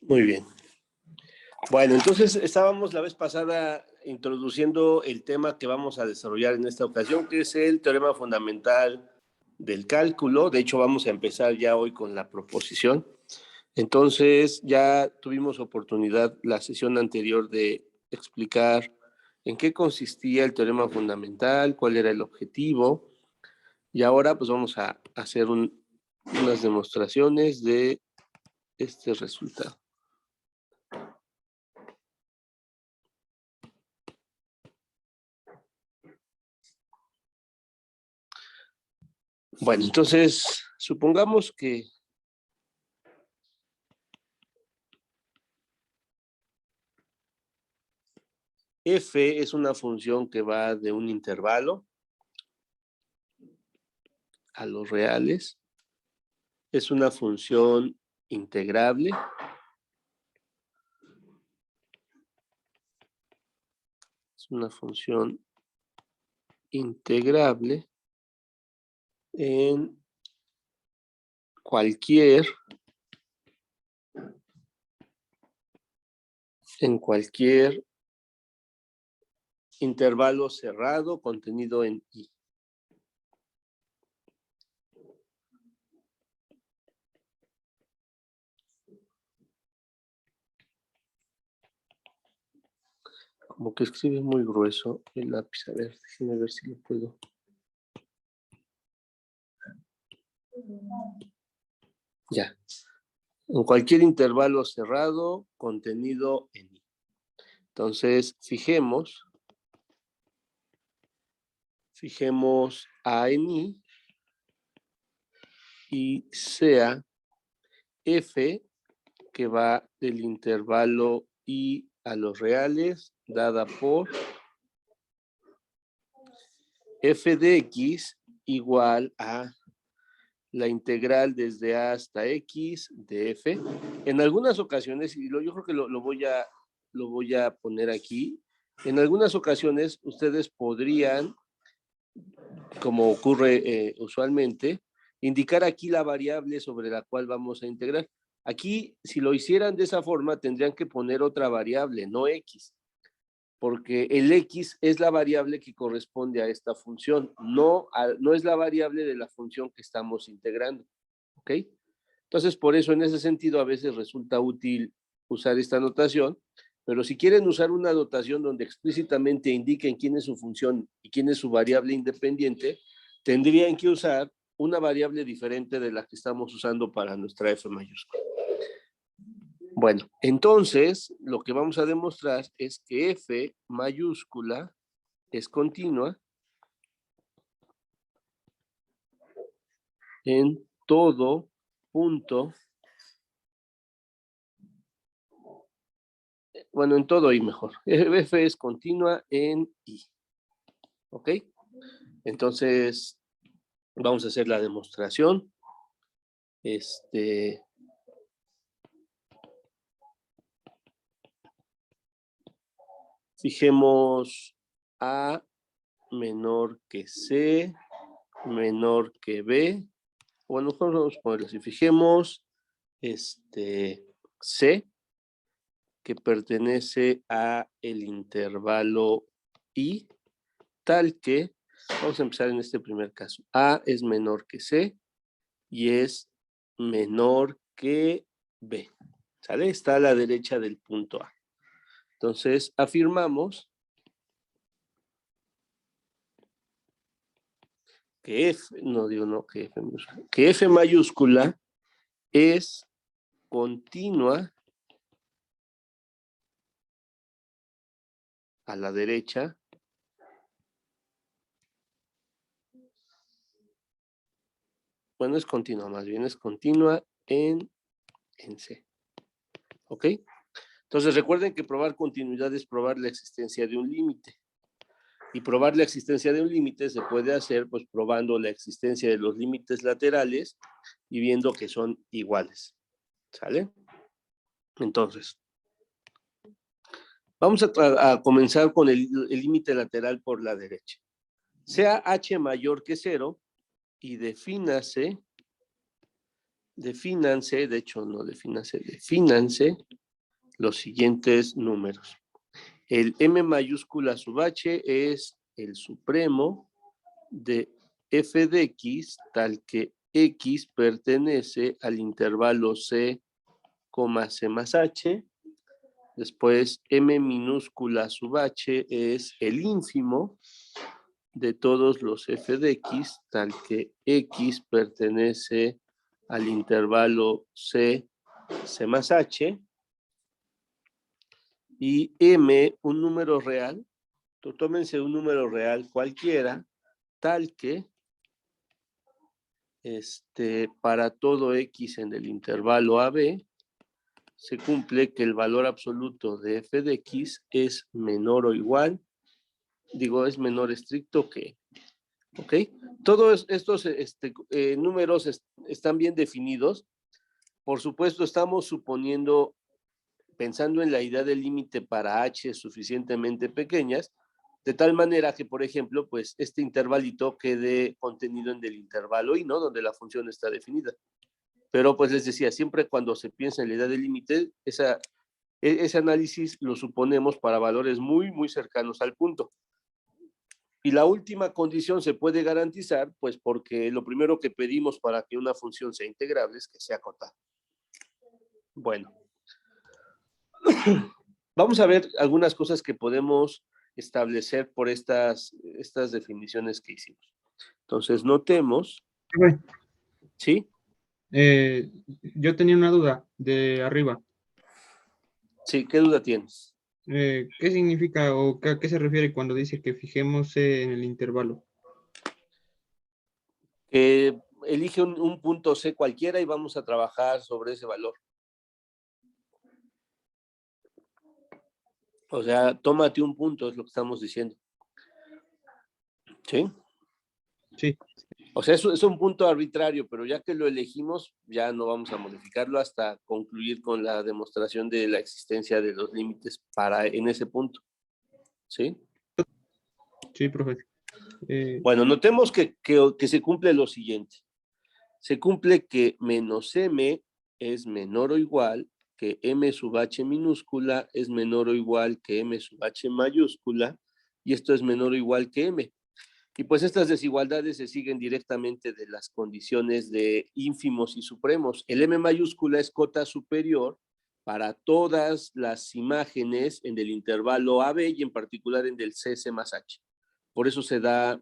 Muy bien. Bueno, entonces estábamos la vez pasada introduciendo el tema que vamos a desarrollar en esta ocasión, que es el teorema fundamental del cálculo. De hecho, vamos a empezar ya hoy con la proposición. Entonces, ya tuvimos oportunidad la sesión anterior de explicar en qué consistía el teorema fundamental, cuál era el objetivo, y ahora pues vamos a hacer unas demostraciones de este resultado. Bueno, entonces, supongamos que f es una función que va de un intervalo a los reales, es una función integrable, es una función integrable en cualquier intervalo cerrado contenido en I. Como que escribe muy grueso el lápiz. A ver, déjenme ver si lo puedo. Ya. En cualquier intervalo cerrado contenido en I. Entonces, fijemos A en I y sea F que va del intervalo I a los reales, dada por f de x igual a la integral desde a hasta x de f. En algunas ocasiones, y yo creo que lo voy a poner aquí, en algunas ocasiones ustedes podrían, como ocurre usualmente, indicar aquí la variable sobre la cual vamos a integrar. Aquí, si lo hicieran de esa forma, tendrían que poner otra variable, no x, porque el x es la variable que corresponde a esta función, no es la variable de la función que estamos integrando, ¿ok? Entonces, por eso, en ese sentido, a veces resulta útil usar esta notación, pero si quieren usar una notación donde explícitamente indiquen quién es su función y quién es su variable independiente, tendrían que usar una variable diferente de la que estamos usando para nuestra f mayúscula. Bueno, entonces lo que vamos a demostrar es que f mayúscula es continua en todo punto, bueno, en todo I mejor. F es continua en I. ¿Ok? Entonces, vamos a hacer la demostración. Fijemos A menor que C, menor que B. Bueno, vamos a ponerlo así. Fijemos C, que pertenece a el intervalo I, tal que, vamos a empezar en este primer caso, A es menor que C y es menor que B. ¿Sale? Está a la derecha del punto A. Entonces, afirmamos que que F mayúscula es continua a la derecha bueno, es continua, más bien es continua en C. ¿Ok? Entonces recuerden que probar continuidad es probar la existencia de un límite. Y probar la existencia de un límite se puede hacer pues probando la existencia de los límites laterales y viendo que son iguales. ¿Sale? Entonces, vamos a comenzar con el límite lateral por la derecha. Sea h mayor que 0 y defínase defínanse, de hecho no defínanse, defínanse los siguientes números. El M mayúscula sub H es el supremo de f de x tal que x pertenece al intervalo c, c más h. Después M minúscula sub h es el ínfimo de todos los f de x tal que x pertenece al intervalo c, c más h. Y M, un número real, tómense un número real cualquiera, tal que para todo x en el intervalo AB se cumple que el valor absoluto de f de x es menor o igual, es menor estricto que, ¿ok? Todos estos números están bien definidos. Por supuesto, estamos suponiendo, pensando en la idea del límite para h suficientemente pequeñas, de tal manera que, por ejemplo, pues este intervalito quede contenido en el intervalo y, ¿no? Donde la función está definida. Pero pues les decía, siempre cuando se piensa en la idea del límite, ese análisis lo suponemos para valores muy, muy cercanos al punto. Y la última condición se puede garantizar, pues porque lo primero que pedimos para que una función sea integrable es que sea acotada. Bueno, vamos a ver algunas cosas que podemos establecer por estas definiciones que hicimos. Entonces, notemos. ¿Sí? Yo tenía una duda de arriba. Sí, ¿qué duda tienes? ¿Qué significa o a qué se refiere cuando dice que fijemos en el intervalo? Elige un punto C cualquiera y vamos a trabajar sobre ese valor. O sea, tómate un punto, es lo que estamos diciendo. ¿Sí? Sí. O sea, es un punto arbitrario, pero ya que lo elegimos, ya no vamos a modificarlo hasta concluir con la demostración de la existencia de los límites en ese punto. ¿Sí? Sí, profesor. Bueno, notemos que se cumple lo siguiente. Se cumple que menos m es menor o igual que m sub h minúscula es menor o igual que m sub h mayúscula, y esto es menor o igual que m. Y pues estas desigualdades se siguen directamente de las condiciones de ínfimos y supremos. El m mayúscula es cota superior para todas las imágenes en el intervalo AB y en particular en el C más H. Por eso se da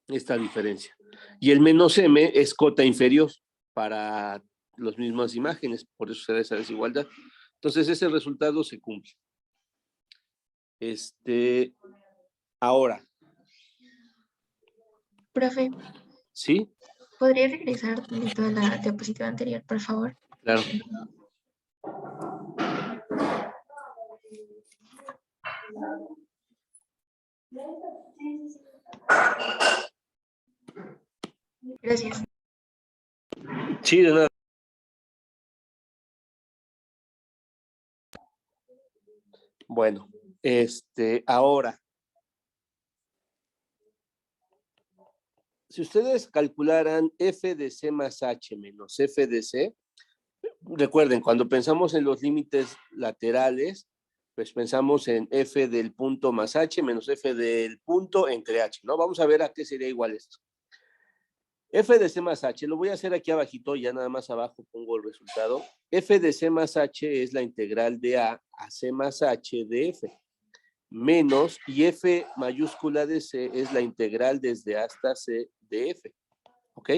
esta diferencia. Y el menos m es cota inferior para las mismas imágenes, por eso se da esa desigualdad. Entonces ese resultado se cumple. Ahora. Profe. ¿Sí? ¿Podría regresar de toda la diapositiva anterior, por favor? Claro. Gracias. Sí, de nada. Bueno, ahora. Si ustedes calcularan f de c más h menos f de c, recuerden, cuando pensamos en los límites laterales, pues pensamos en f del punto más h menos f del punto entre h, ¿no? Vamos a ver a qué sería igual esto. F de c más h, lo voy a hacer aquí abajito, ya nada más abajo pongo el resultado. F de c más h es la integral de a c más h de f, menos, y f mayúscula de c es la integral desde hasta c de f, ¿ok?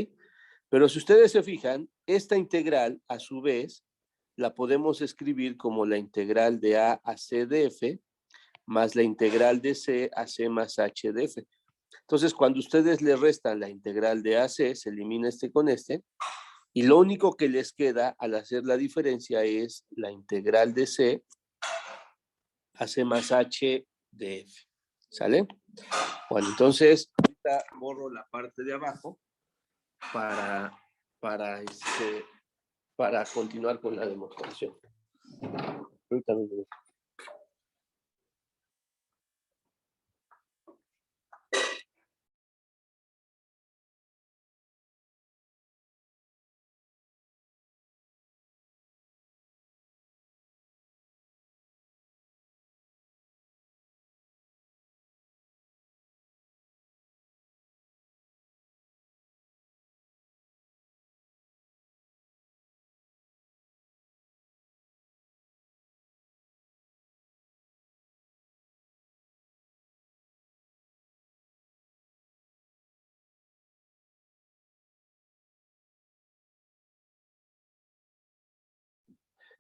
Pero si ustedes se fijan, esta integral, a su vez, la podemos escribir como la integral de a c de f, más la integral de c a c más h de f. Entonces, cuando ustedes le restan la integral de AC, se elimina con y lo único que les queda al hacer la diferencia es la integral de C a C más H de F. ¿Sale? Bueno, entonces, ahorita borro la parte de abajo para continuar con la demostración. Ahorita mismo.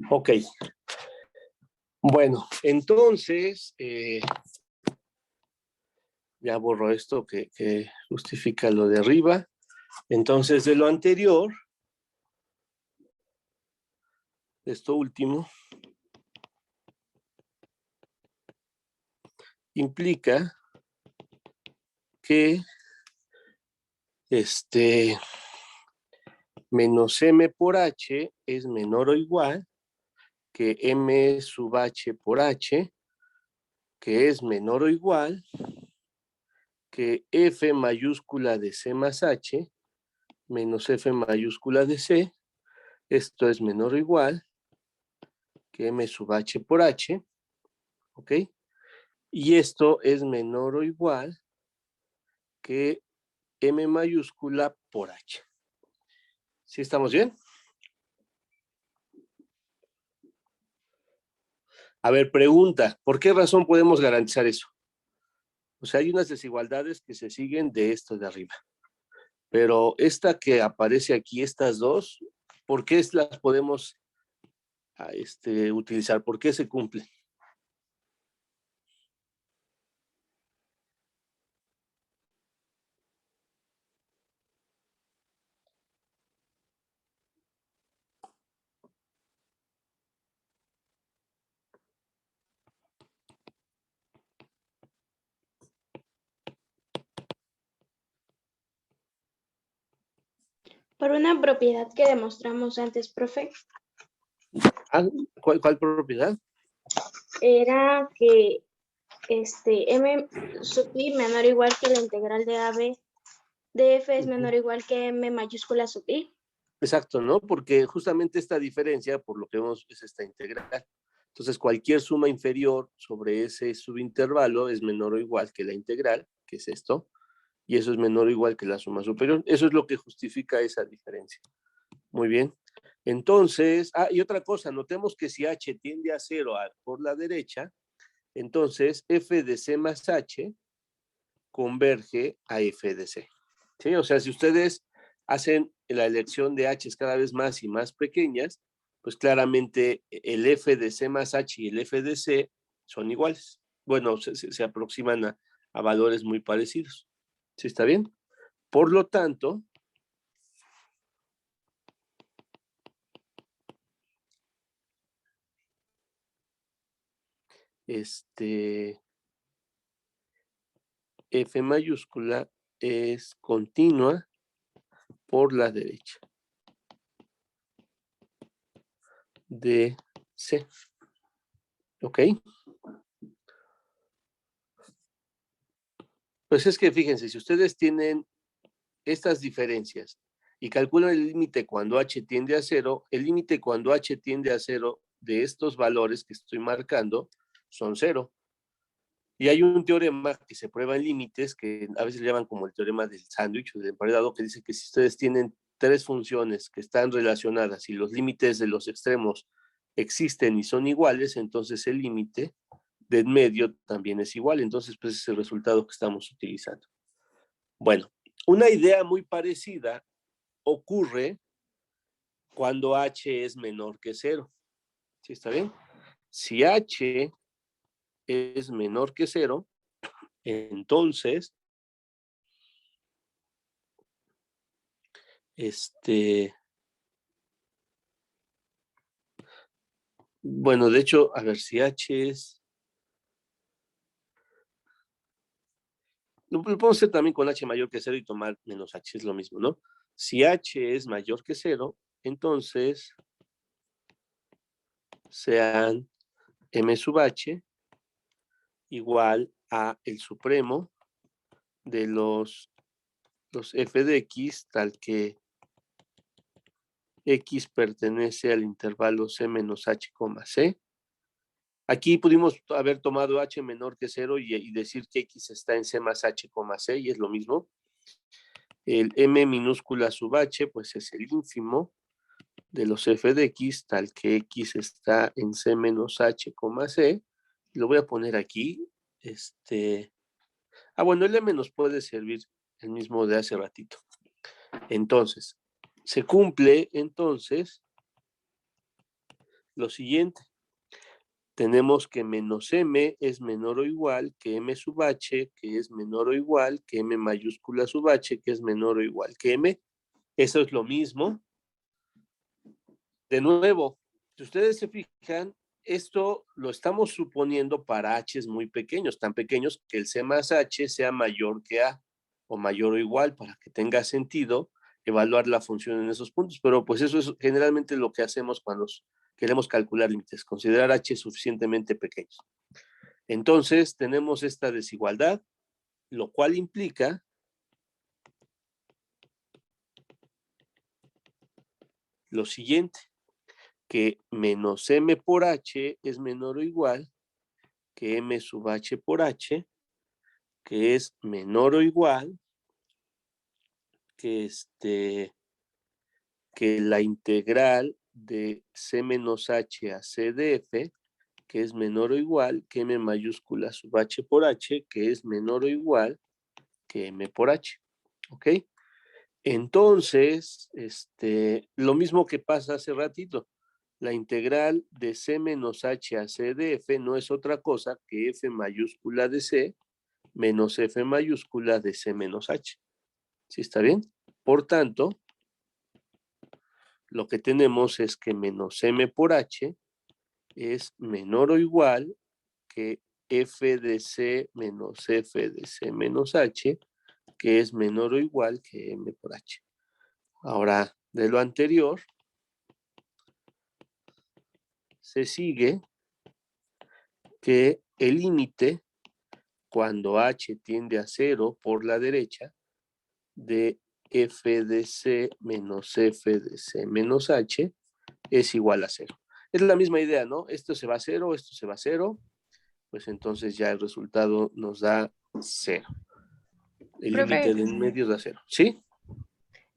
Ok. Bueno, entonces, ya borro esto que justifica lo de arriba. Entonces, de lo anterior, esto último, implica que menos m por h es menor o igual que m sub h por h, que es menor o igual que f mayúscula de c más h menos f mayúscula de c. Esto es menor o igual que m sub h por h, ¿ok? Y esto es menor o igual que m mayúscula por h. ¿Sí estamos bien? A ver, pregunta, ¿por qué razón podemos garantizar eso? O sea, hay unas desigualdades que se siguen de esto de arriba. Pero esta que aparece aquí, estas dos, ¿por qué las podemos utilizar? ¿Por qué se cumplen? Por una propiedad que demostramos antes, profe. ¿Cuál propiedad? Era que m sub i menor o igual que la integral de AB de f es menor o igual que m mayúscula sub i. Exacto, ¿no? Porque justamente esta diferencia, por lo que vemos, es esta integral. Entonces, cualquier suma inferior sobre ese subintervalo es menor o igual que la integral, que es esto, y eso es menor o igual que la suma superior. Eso es lo que justifica esa diferencia. Muy bien. Entonces, y otra cosa, notemos que si h tiende a 0 por la derecha, entonces f de c más h converge a f de c. ¿Sí? O sea, si ustedes hacen la elección de h cada vez más y más pequeñas, pues claramente el f de c más h y el f de c son iguales. Bueno, se aproximan a valores muy parecidos. ¿Sí está bien? Por lo tanto, f mayúscula es continua por la derecha de C. ¿Ok? Pues es que fíjense, si ustedes tienen estas diferencias y calculan el límite cuando h tiende a 0, el límite cuando h tiende a 0 de estos valores que estoy marcando son 0. Y hay un teorema que se prueba en límites, que a veces le llaman como el teorema del sándwich o del emparedado, que dice que si ustedes tienen tres funciones que están relacionadas y los límites de los extremos existen y son iguales, entonces el límite de en medio también es igual. Entonces, pues es el resultado que estamos utilizando. Bueno, una idea muy parecida ocurre cuando h es menor que 0. ¿Sí está bien? Si h es menor que 0, entonces bueno, de hecho, a ver si h es... Lo podemos hacer también con h mayor que 0 y tomar menos h, es lo mismo, ¿no? Si h es mayor que 0, entonces sean m sub h igual a el supremo de los f de x, tal que x pertenece al intervalo c menos h, c. Aquí pudimos haber tomado h menor que 0 y decir que x está en c más h, c, y es lo mismo. El m minúscula sub h, pues es el ínfimo de los f de x, tal que x está en c menos h, c. Lo voy a poner aquí. Bueno, el m nos puede servir el mismo de hace ratito. Entonces, se cumple entonces lo siguiente. Tenemos que menos m es menor o igual que m sub h, que es menor o igual que m mayúscula sub h, que es menor o igual que m. Eso es lo mismo. De nuevo, si ustedes se fijan, esto lo estamos suponiendo para h's muy pequeños, tan pequeños que el c más h sea mayor que a o mayor o igual, para que tenga sentido evaluar la función en esos puntos. Pero pues eso es generalmente lo que hacemos cuando queremos calcular límites, considerar h suficientemente pequeños. Entonces tenemos esta desigualdad, lo cual implica lo siguiente, que menos m por h es menor o igual que m sub h por h, que es menor o igual que que la integral de c menos h a c de f, que es menor o igual que m mayúscula sub h por h, que es menor o igual que m por h. ¿Ok? Entonces, lo mismo que pasa hace ratito, la integral de c menos h a c de f no es otra cosa que f mayúscula de c menos f mayúscula de c menos h. ¿Sí está bien? Por tanto, lo que tenemos es que menos m por h es menor o igual que f de c menos f de c menos h, que es menor o igual que m por h. Ahora, de lo anterior, se sigue que el límite cuando h tiende a 0 por la derecha de f de c menos f de c menos h es igual a 0. Es la misma idea, ¿no? Esto se va a 0, esto se va a 0, pues entonces ya el resultado nos da 0. El límite Profe, de en medio da 0. ¿Sí?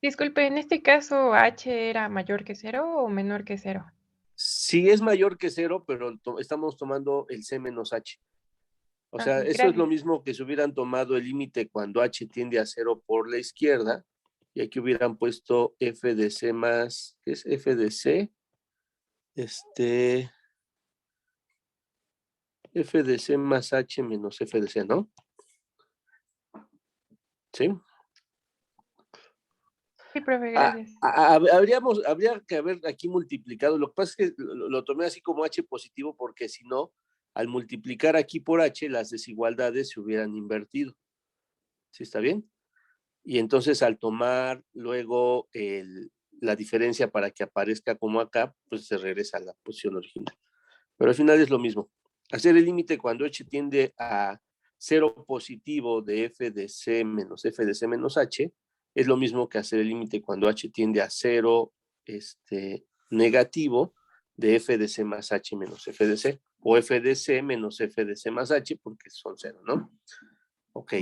disculpe, en este caso, ¿h era mayor que 0 o menor que 0? Sí es mayor que 0, pero estamos tomando el c menos h. O sea, eso es lo Gracias. mismo que si hubieran tomado el límite cuando h tiende a 0 por la izquierda, y aquí hubieran puesto f de c más, ¿qué es f de c? F de c más h menos f de c, ¿no? ¿Sí? Sí, profe, gracias. Habría que haber aquí multiplicado. Lo que pasa es que lo tomé así como h positivo porque si no, al multiplicar aquí por h, las desigualdades se hubieran invertido. ¿Sí está bien? Y entonces al tomar luego la diferencia para que aparezca como acá, pues se regresa a la posición original. Pero al final es lo mismo. Hacer el límite cuando h tiende a 0 positivo de f de c menos f de c menos h es lo mismo que hacer el límite cuando h tiende a 0 negativo de f de c más h menos f de c, o f de c menos f de c más h, porque son 0, ¿no? Ok,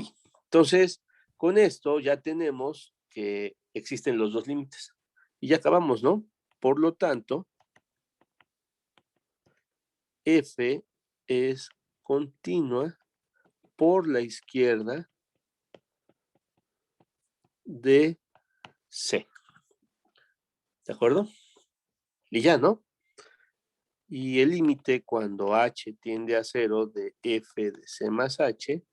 entonces con esto ya tenemos que existen los dos límites. Y ya acabamos, ¿no? Por lo tanto, f es continua por la izquierda de C. ¿De acuerdo? Y ya, ¿no? Y el límite cuando h tiende a 0 de f de c más h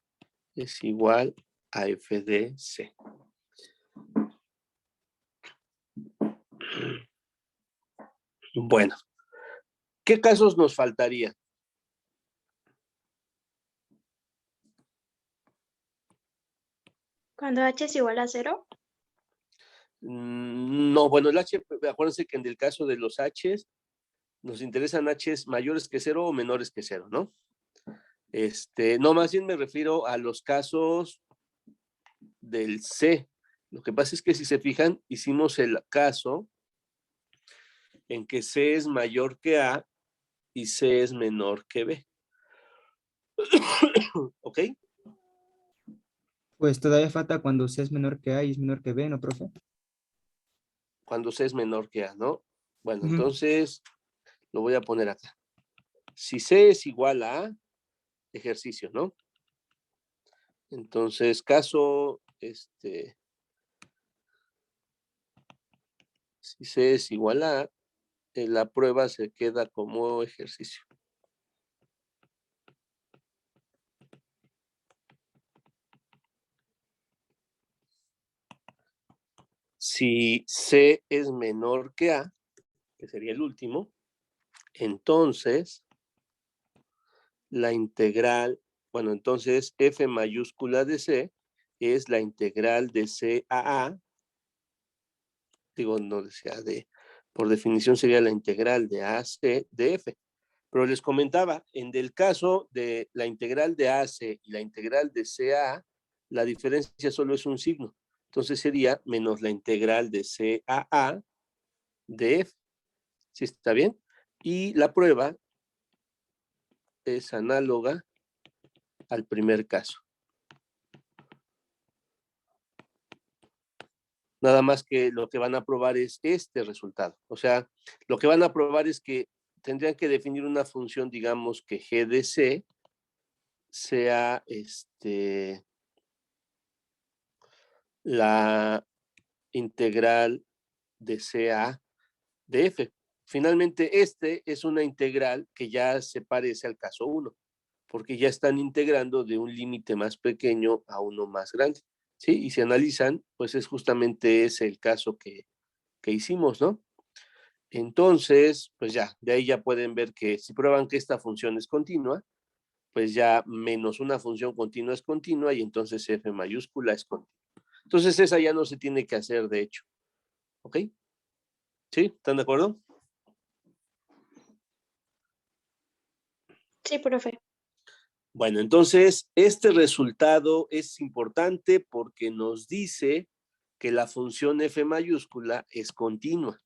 es igual a f de c. Bueno, ¿qué casos nos faltaría? Cuando h es igual a 0. No, bueno, el h, acuérdense que en el caso de los h's, nos interesan h's mayores que 0 o menores que 0, ¿no? No, más bien me refiero a los casos del C. Lo que pasa es que si se fijan, hicimos el caso en que C es mayor que A y C es menor que B. ¿Ok? Pues todavía falta cuando C es menor que A y es menor que B, ¿no, profe? Cuando C es menor que A, ¿no? Bueno, Ujú. entonces lo voy a poner acá. Si C es igual a A, ejercicio, ¿no? Entonces, caso, si C es igual a, la prueba se queda como ejercicio. Si C es menor que A, que sería el último, entonces la integral, bueno, entonces F mayúscula de C es la integral de C a A, digo, no decía D, por definición sería la integral de AC de F. Pero les comentaba, en el caso de la integral de AC y la integral de CA, la diferencia solo es un signo. Entonces sería menos la integral de CAA de F. ¿Sí está bien? Y la prueba es análoga al primer caso. Nada más que lo que van a probar es este resultado. O sea, lo que van a probar es que tendrían que definir una función, digamos, que G de C sea la integral de CA de F. Finalmente, es una integral que ya se parece al caso 1, porque ya están integrando de un límite más pequeño a uno más grande, ¿sí? Y si analizan, pues es justamente ese el caso que hicimos, ¿no? Entonces, pues ya, de ahí ya pueden ver que si prueban que esta función es continua, pues ya menos una función continua es continua y entonces F mayúscula es continua. Entonces esa ya no se tiene que hacer, de hecho. ¿Ok? ¿Sí? ¿Están de acuerdo? Sí, profe. Bueno, entonces este resultado es importante porque nos dice que la función F mayúscula es continua.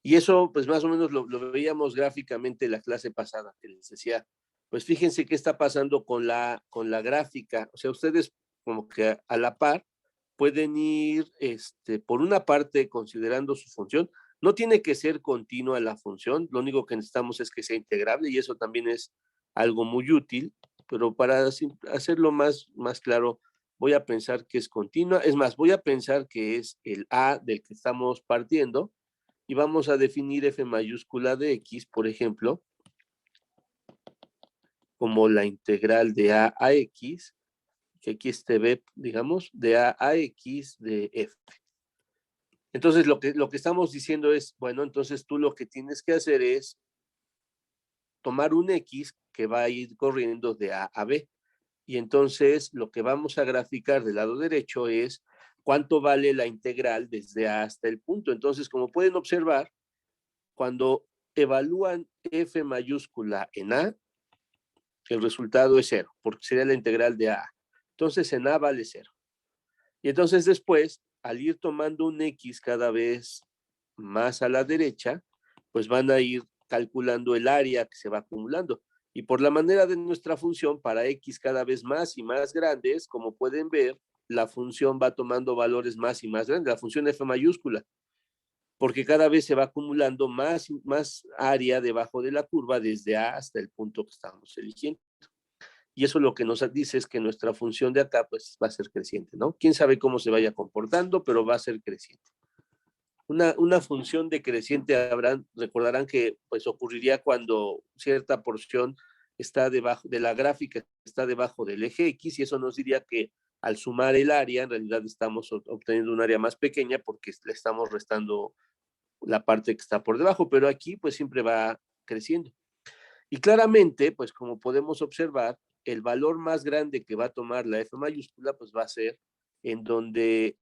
Y eso, pues más o menos lo veíamos gráficamente en la clase pasada, que les decía, pues fíjense qué está pasando con la gráfica. O sea, ustedes como que a la par pueden ir, por una parte, considerando su función. No tiene que ser continua la función, lo único que necesitamos es que sea integrable y eso también es algo muy útil, pero para hacerlo más claro, voy a pensar que es continua. Es más, voy a pensar que es el A del que estamos partiendo y vamos a definir F mayúscula de X, por ejemplo, como la integral de A a X, que aquí esté B, digamos, de A a X de F. Entonces, lo que estamos diciendo es, bueno, entonces tú lo que tienes que hacer es tomar un X que va a ir corriendo de A a B. Y entonces lo que vamos a graficar del lado derecho es cuánto vale la integral desde A hasta el punto. Entonces, como pueden observar, cuando evalúan F mayúscula en A, el resultado es 0, porque sería la integral de A. Entonces en A vale 0. Y entonces después, al ir tomando un X cada vez más a la derecha, pues van a ir calculando el área que se va acumulando. Y por la manera de nuestra función, para X cada vez más y más grandes, como pueden ver, la función va tomando valores más y más grandes, la función F mayúscula, porque cada vez se va acumulando más área debajo de la curva desde A hasta el punto que estamos eligiendo. Y eso lo que nos dice es que nuestra función de acá pues va a ser creciente, ¿no? Quién sabe cómo se vaya comportando, pero va a ser creciente. Una función decreciente recordarán que pues ocurriría cuando cierta porción está debajo de la gráfica, está debajo del eje X, y eso nos diría que al sumar el área, en realidad estamos obteniendo un área más pequeña porque le estamos restando la parte que está por debajo, pero aquí pues siempre va creciendo. Y claramente, pues como podemos observar, el valor más grande que va a tomar la F mayúscula pues va a ser en donde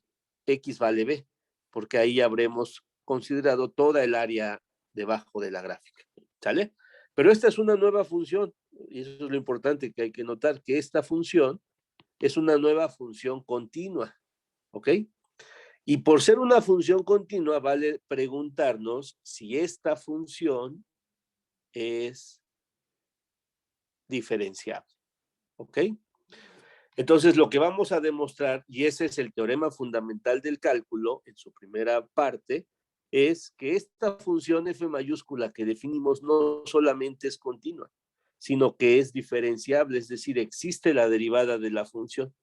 X vale B, porque ahí habremos considerado toda el área debajo de la gráfica, ¿sale? Pero esta es una nueva función, y eso es lo importante que hay que notar, que esta función es una nueva función continua, ¿ok? Y por ser una función continua, vale preguntarnos si esta función es diferenciable, ¿ok? Entonces, lo que vamos a demostrar, y ese es el teorema fundamental del cálculo en su primera parte, es que esta función F mayúscula que definimos no solamente es continua, sino que es diferenciable, es decir, existe la derivada de la función.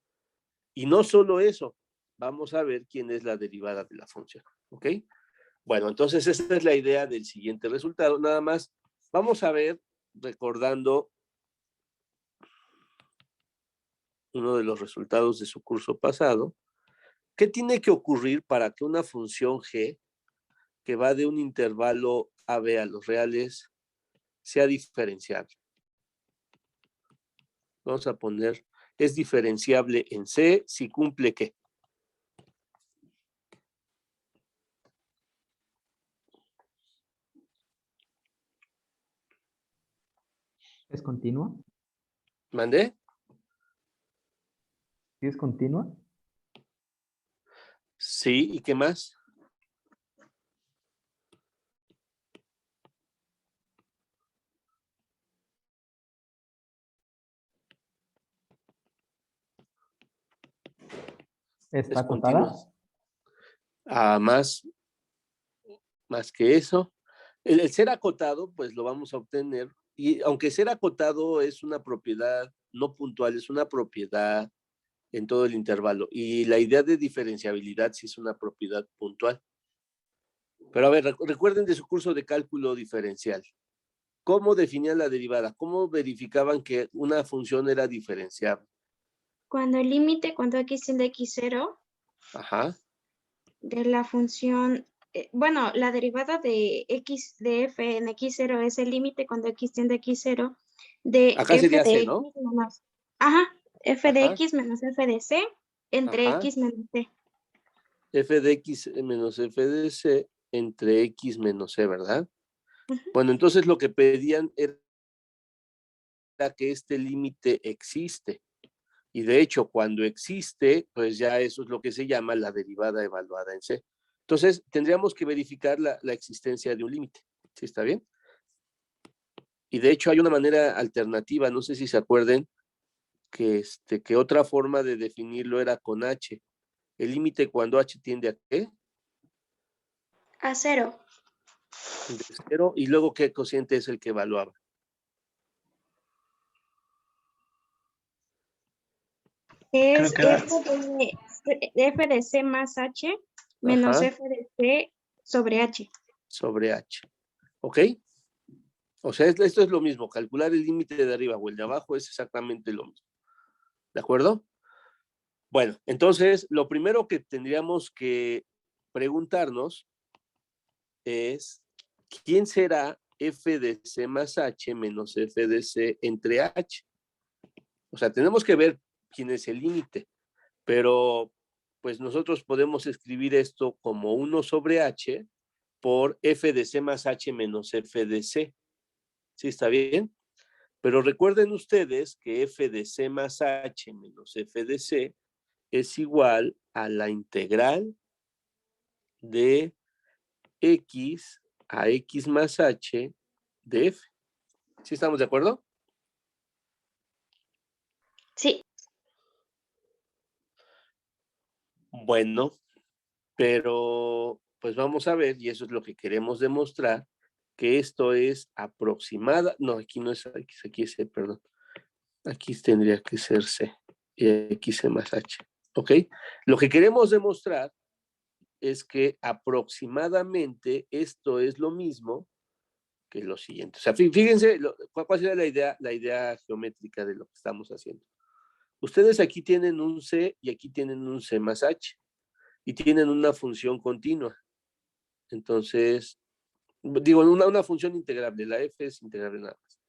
Y no solo eso, vamos a ver quién es la derivada de la función, ¿ok? Bueno, entonces esa es la idea del siguiente resultado. Nada más, vamos a ver, recordando uno de los resultados de su curso pasado, ¿qué tiene que ocurrir para que una función g que va de un intervalo AB a los reales sea diferenciable? Vamos a poner, es diferenciable en C si cumple ¿qué? ¿Es continua? ¿Mandé? ¿Sí es continua? Sí, ¿y qué más? ¿Está Es continua. acotada? Más que eso. El ser acotado, pues lo vamos a obtener. Y aunque ser acotado es una propiedad no puntual, es una propiedad en todo el intervalo. Y la idea de diferenciabilidad sí es una propiedad puntual. Pero a ver, recuerden de su curso de cálculo diferencial. ¿Cómo definían la derivada? ¿Cómo verificaban que una función era diferenciable? Cuando el límite, cuando x tiende a x0, Ajá. de la función, bueno, la derivada de x de f en x0 es el límite cuando x tiende a x0 de Acá f sería de C, x ¿no? menos, ajá, f de Ajá. x menos f de c entre Ajá. x menos c. F de x menos f de c entre x menos c, ¿verdad? Ujú. Bueno, entonces lo que pedían era que este límite existe. Y de hecho, cuando existe, pues ya eso es lo que se llama la derivada evaluada en C. Entonces, tendríamos que verificar la existencia de un límite. ¿Sí está bien? Y de hecho hay una manera alternativa, no sé si se acuerden, que otra forma de definirlo era con H. El límite cuando H tiende a ¿qué? A 0. De 0. Y luego, ¿qué cociente es el que evaluaba? Es Creo que era f de c más h menos Ajá, f de c sobre h. sobre H. ¿Ok? O sea, esto es lo mismo. Calcular el límite de arriba o el de abajo es exactamente lo mismo. ¿De acuerdo? Bueno, entonces, lo primero que tendríamos que preguntarnos es, ¿quién será f de c más h menos f de c entre h? O sea, tenemos que ver quién es el límite, pero pues nosotros podemos escribir esto como 1 sobre h por f de c más h menos f de c. ¿Sí está bien? Pero recuerden ustedes que f de c más h menos f de c es igual a la integral de x a x más h de f. ¿Sí estamos de acuerdo? Sí, Bueno, pero pues vamos a ver, y eso es lo que queremos demostrar, que esto es aproximada, no, aquí no es, aquí es C, perdón, aquí tendría que ser C, y aquí C más H, ¿ok? Lo que queremos demostrar es que aproximadamente esto es lo mismo que lo siguiente. O sea, fíjense, ¿cuál sería la idea geométrica de lo que estamos haciendo? Ustedes aquí tienen un C y aquí tienen un C más H y tienen una función continua. Entonces, digo, una función integrable, la f es integrable nada más.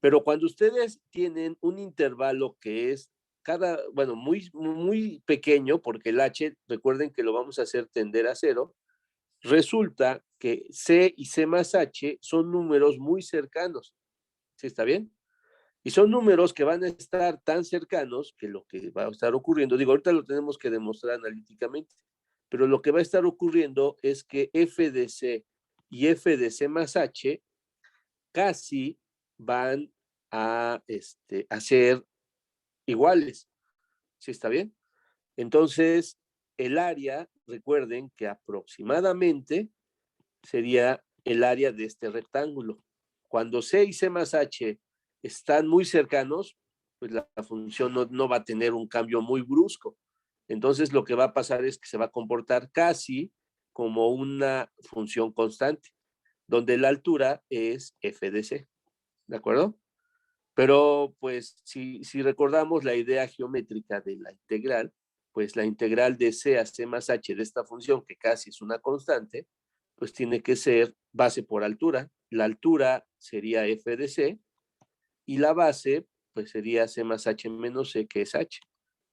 Pero cuando ustedes tienen un intervalo que es bueno, muy pequeño, porque el h, recuerden que lo vamos a hacer tender a 0, resulta que c y c más h son números muy cercanos. ¿Sí está bien? Y son números que van a estar tan cercanos que lo que va a estar ocurriendo, digo, ahorita lo tenemos que demostrar analíticamente, pero lo que va a estar ocurriendo es que f de c y f de c más h casi van a ser iguales. ¿Sí está bien? Entonces, el área, recuerden que aproximadamente sería el área de este rectángulo. Cuando C y C más H están muy cercanos, pues la función no va a tener un cambio muy brusco. Entonces lo que va a pasar es que se va a comportar casi como una función constante, donde la altura es f de c, ¿de acuerdo? Pero pues si recordamos la idea geométrica de la integral, pues la integral de c a c más h de esta función, que casi es una constante, pues tiene que ser base por altura. La altura sería f de c y la base pues sería c más h menos c, que es h.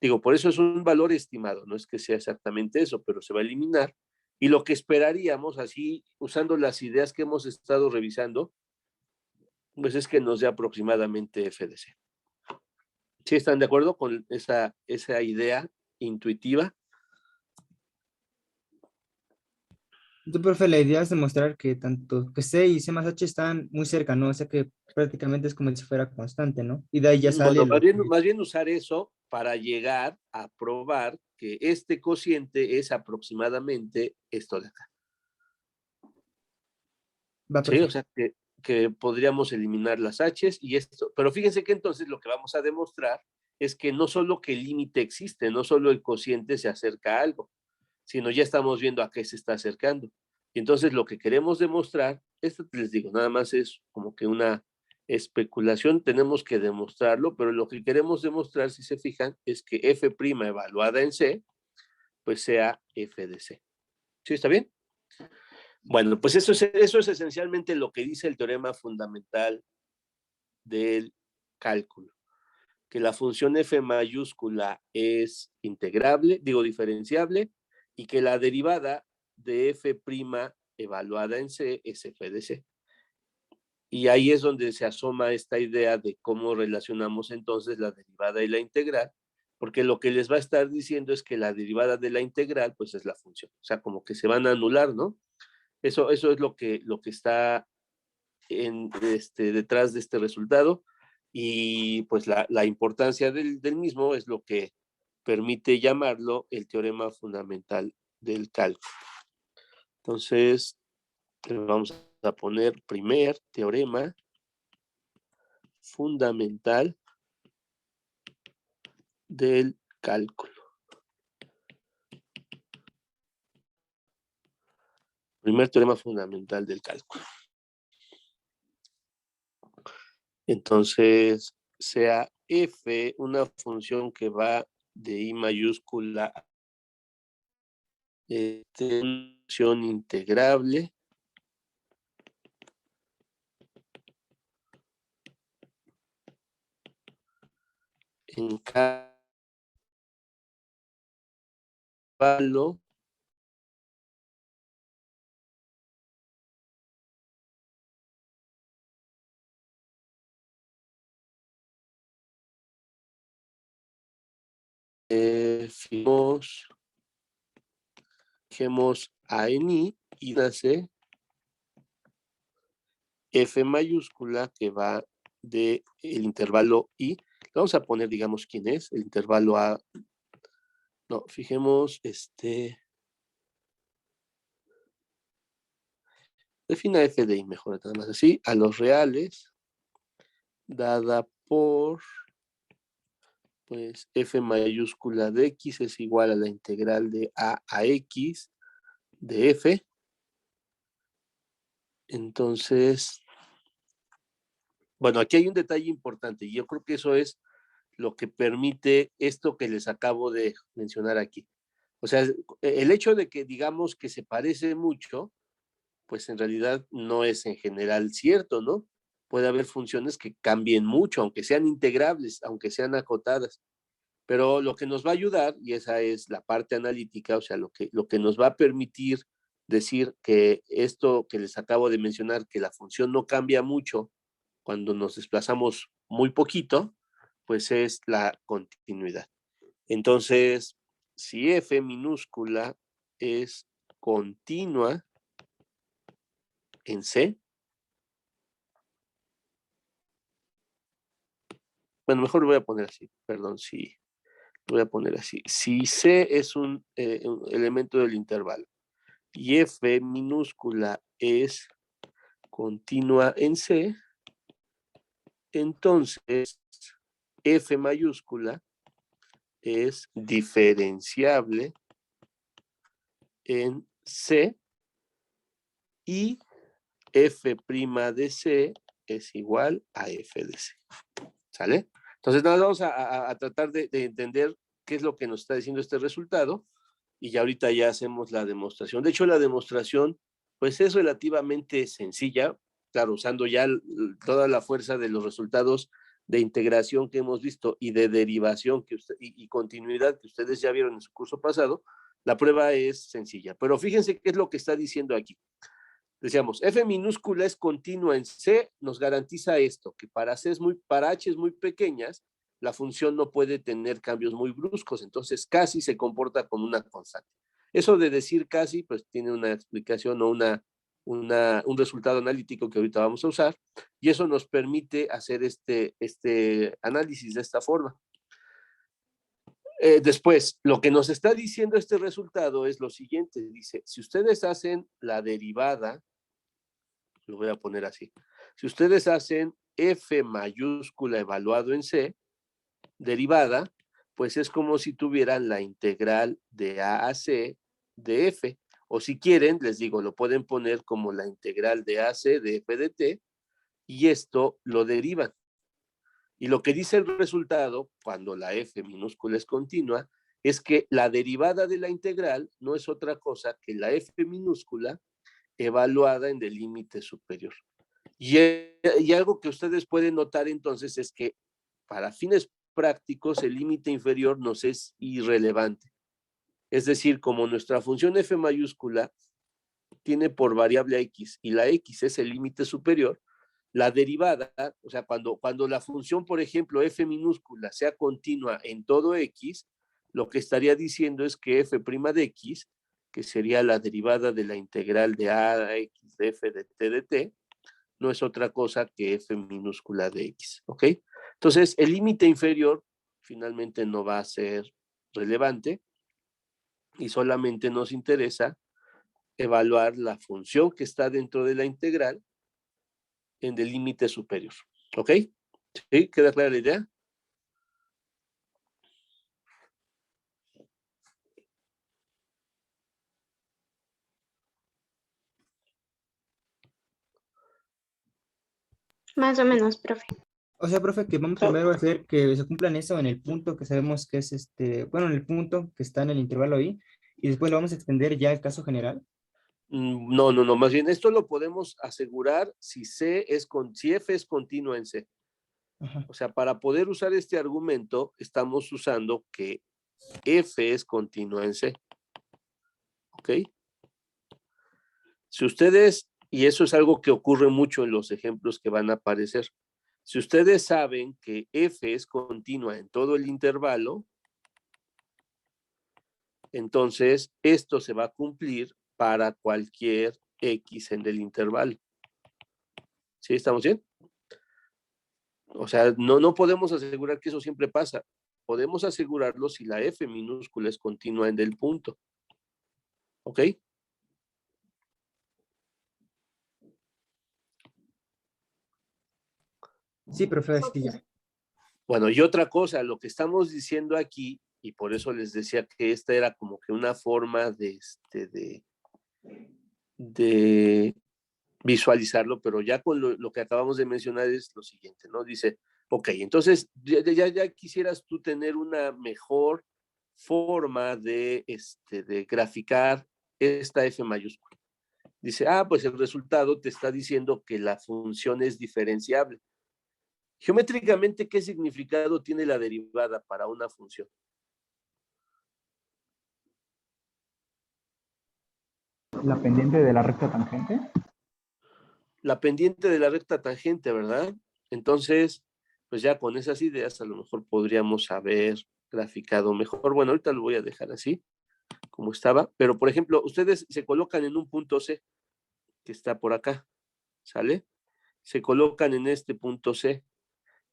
Digo, por eso es un valor estimado, no es que sea exactamente eso, pero se va a eliminar. Y lo que esperaríamos, así usando las ideas que hemos estado revisando, pues es que nos dé aproximadamente f de c. ¿Sí están de acuerdo con esa idea intuitiva? Entonces, profe, la idea es demostrar que tanto que C y C más H están muy cerca, ¿no? O sea que prácticamente es como si fuera constante, ¿no? Y de ahí ya sale Bueno, lo que... más bien usar eso para llegar a probar que este cociente es aproximadamente esto de acá. Va, Sí, o profe. sea que podríamos eliminar las h's y esto, pero fíjense que entonces lo que vamos a demostrar es que no solo que el límite existe, no solo el cociente se acerca a algo, sino ya estamos viendo a qué se está acercando. Y entonces lo que queremos demostrar, esto les digo, nada más es como que una especulación, tenemos que demostrarlo, pero lo que queremos demostrar, si se fijan, es que f' evaluada en C, pues sea f de C. ¿Sí está bien? Bueno, pues eso es esencialmente lo que dice el teorema fundamental del cálculo, que la función f mayúscula es integrable, digo diferenciable, y que la derivada de f' evaluada en C es f de C. Y ahí es donde se asoma esta idea de cómo relacionamos entonces la derivada y la integral, porque lo que les va a estar diciendo es que la derivada de la integral pues es la función, o sea, como que se van a anular, ¿no? Eso es lo que está detrás de este resultado, y pues la importancia del mismo es lo que permite llamarlo el teorema fundamental del cálculo. Entonces, vamos a poner primer teorema fundamental del cálculo. Primer teorema fundamental del cálculo. Entonces, sea f una función que va de i mayúscula a función integrable en cada intervalo fijemos a en i y nace f mayúscula que va de el intervalo i. Vamos a poner, digamos, quién es el intervalo a. No, fijemos, defina f de i mejor, nada más así, a los reales, dada por, pues, f mayúscula de x es igual a la integral de a x de f. Entonces, bueno, aquí hay un detalle importante y yo creo que eso es lo que permite esto que les acabo de mencionar aquí. O sea, el hecho de que digamos que se parece mucho, pues en realidad no es en general cierto, ¿no? Puede haber funciones que cambien mucho, aunque sean integrables, aunque sean acotadas. Pero lo que nos va a ayudar, y esa es la parte analítica, o sea, lo que nos va a permitir decir que esto que les acabo de mencionar, que la función no cambia mucho cuando nos desplazamos muy poquito, pues es la continuidad. Entonces, si f minúscula es continua en C, bueno, mejor lo voy a poner así, perdón, si voy a poner así. Si C es un elemento del intervalo y f minúscula es continua en C, entonces f mayúscula es diferenciable en C y f' de C es igual a f de C. ¿Sale? Entonces, nada, vamos a tratar de entender qué es lo que nos está diciendo este resultado y ya ahorita ya hacemos la demostración. De hecho, la demostración pues es relativamente sencilla, claro, usando ya toda la fuerza de los resultados de integración que hemos visto y de derivación y continuidad que ustedes ya vieron en su curso pasado. La prueba es sencilla, pero fíjense qué es lo que está diciendo aquí. Decíamos, f minúscula es continua en C, nos garantiza esto, que para H es muy pequeñas, la función no puede tener cambios muy bruscos, entonces casi se comporta como una constante. Eso de decir casi, pues tiene una explicación o un resultado analítico que ahorita vamos a usar, y eso nos permite hacer este análisis de esta forma. Después, lo que nos está diciendo este resultado es lo siguiente, dice, si ustedes hacen la derivada, lo voy a poner así, si ustedes hacen f mayúscula evaluado en C, derivada, pues es como si tuvieran la integral de A a C de f, o si quieren, les digo, lo pueden poner como la integral de AC de f de t, y esto lo derivan. Y lo que dice el resultado, cuando la f minúscula es continua, es que la derivada de la integral no es otra cosa que la f minúscula evaluada en el límite superior. Y algo que ustedes pueden notar entonces es que para fines prácticos el límite inferior nos es irrelevante. Es decir, como nuestra función f mayúscula tiene por variable x y la x es el límite superior, la derivada, o sea, cuando la función, por ejemplo, f minúscula sea continua en todo x, lo que estaría diciendo es que f' de x, que sería la derivada de la integral de a a x de f de t de t, no es otra cosa que f minúscula de x, ¿ok? Entonces, el límite inferior finalmente no va a ser relevante y solamente nos interesa evaluar la función que está dentro de la integral en el límite superior, ¿ok? ¿Sí? ¿Queda clara la idea? Más o menos, profe. O sea, profe, que vamos primero a hacer que se cumplan eso en el punto que sabemos que es bueno, en el punto que está en el intervalo ahí, y después lo vamos a extender ya al caso general. No, más bien esto lo podemos asegurar si si f es continua en C. Ajá. O sea, para poder usar este argumento, estamos usando que f es continua en C. ¿Ok? Si ustedes, y eso es algo que ocurre mucho en los ejemplos que van a aparecer, si ustedes saben que f es continua en todo el intervalo, entonces esto se va a cumplir para cualquier x en el intervalo. ¿Sí? ¿Estamos bien? O sea, no podemos asegurar que eso siempre pasa. Podemos asegurarlo si la f minúscula es continua en el punto. ¿Ok? Sí, profe, es que ya. Bueno, y otra cosa, lo que estamos diciendo aquí, y por eso les decía que esta era como que una forma de visualizarlo, pero ya con lo que acabamos de mencionar es lo siguiente, ¿no? Dice, ok, entonces ya quisieras tú tener una mejor forma de graficar esta f mayúscula. Dice, pues el resultado te está diciendo que la función es diferenciable. Geométricamente, ¿qué significado tiene la derivada para una función? La pendiente de la recta tangente. La pendiente de la recta tangente, ¿verdad? Entonces, pues ya con esas ideas a lo mejor podríamos haber graficado mejor. Bueno, ahorita lo voy a dejar así, como estaba, pero por ejemplo, ustedes se colocan en un punto C, que está por acá, ¿sale? Se colocan en este punto C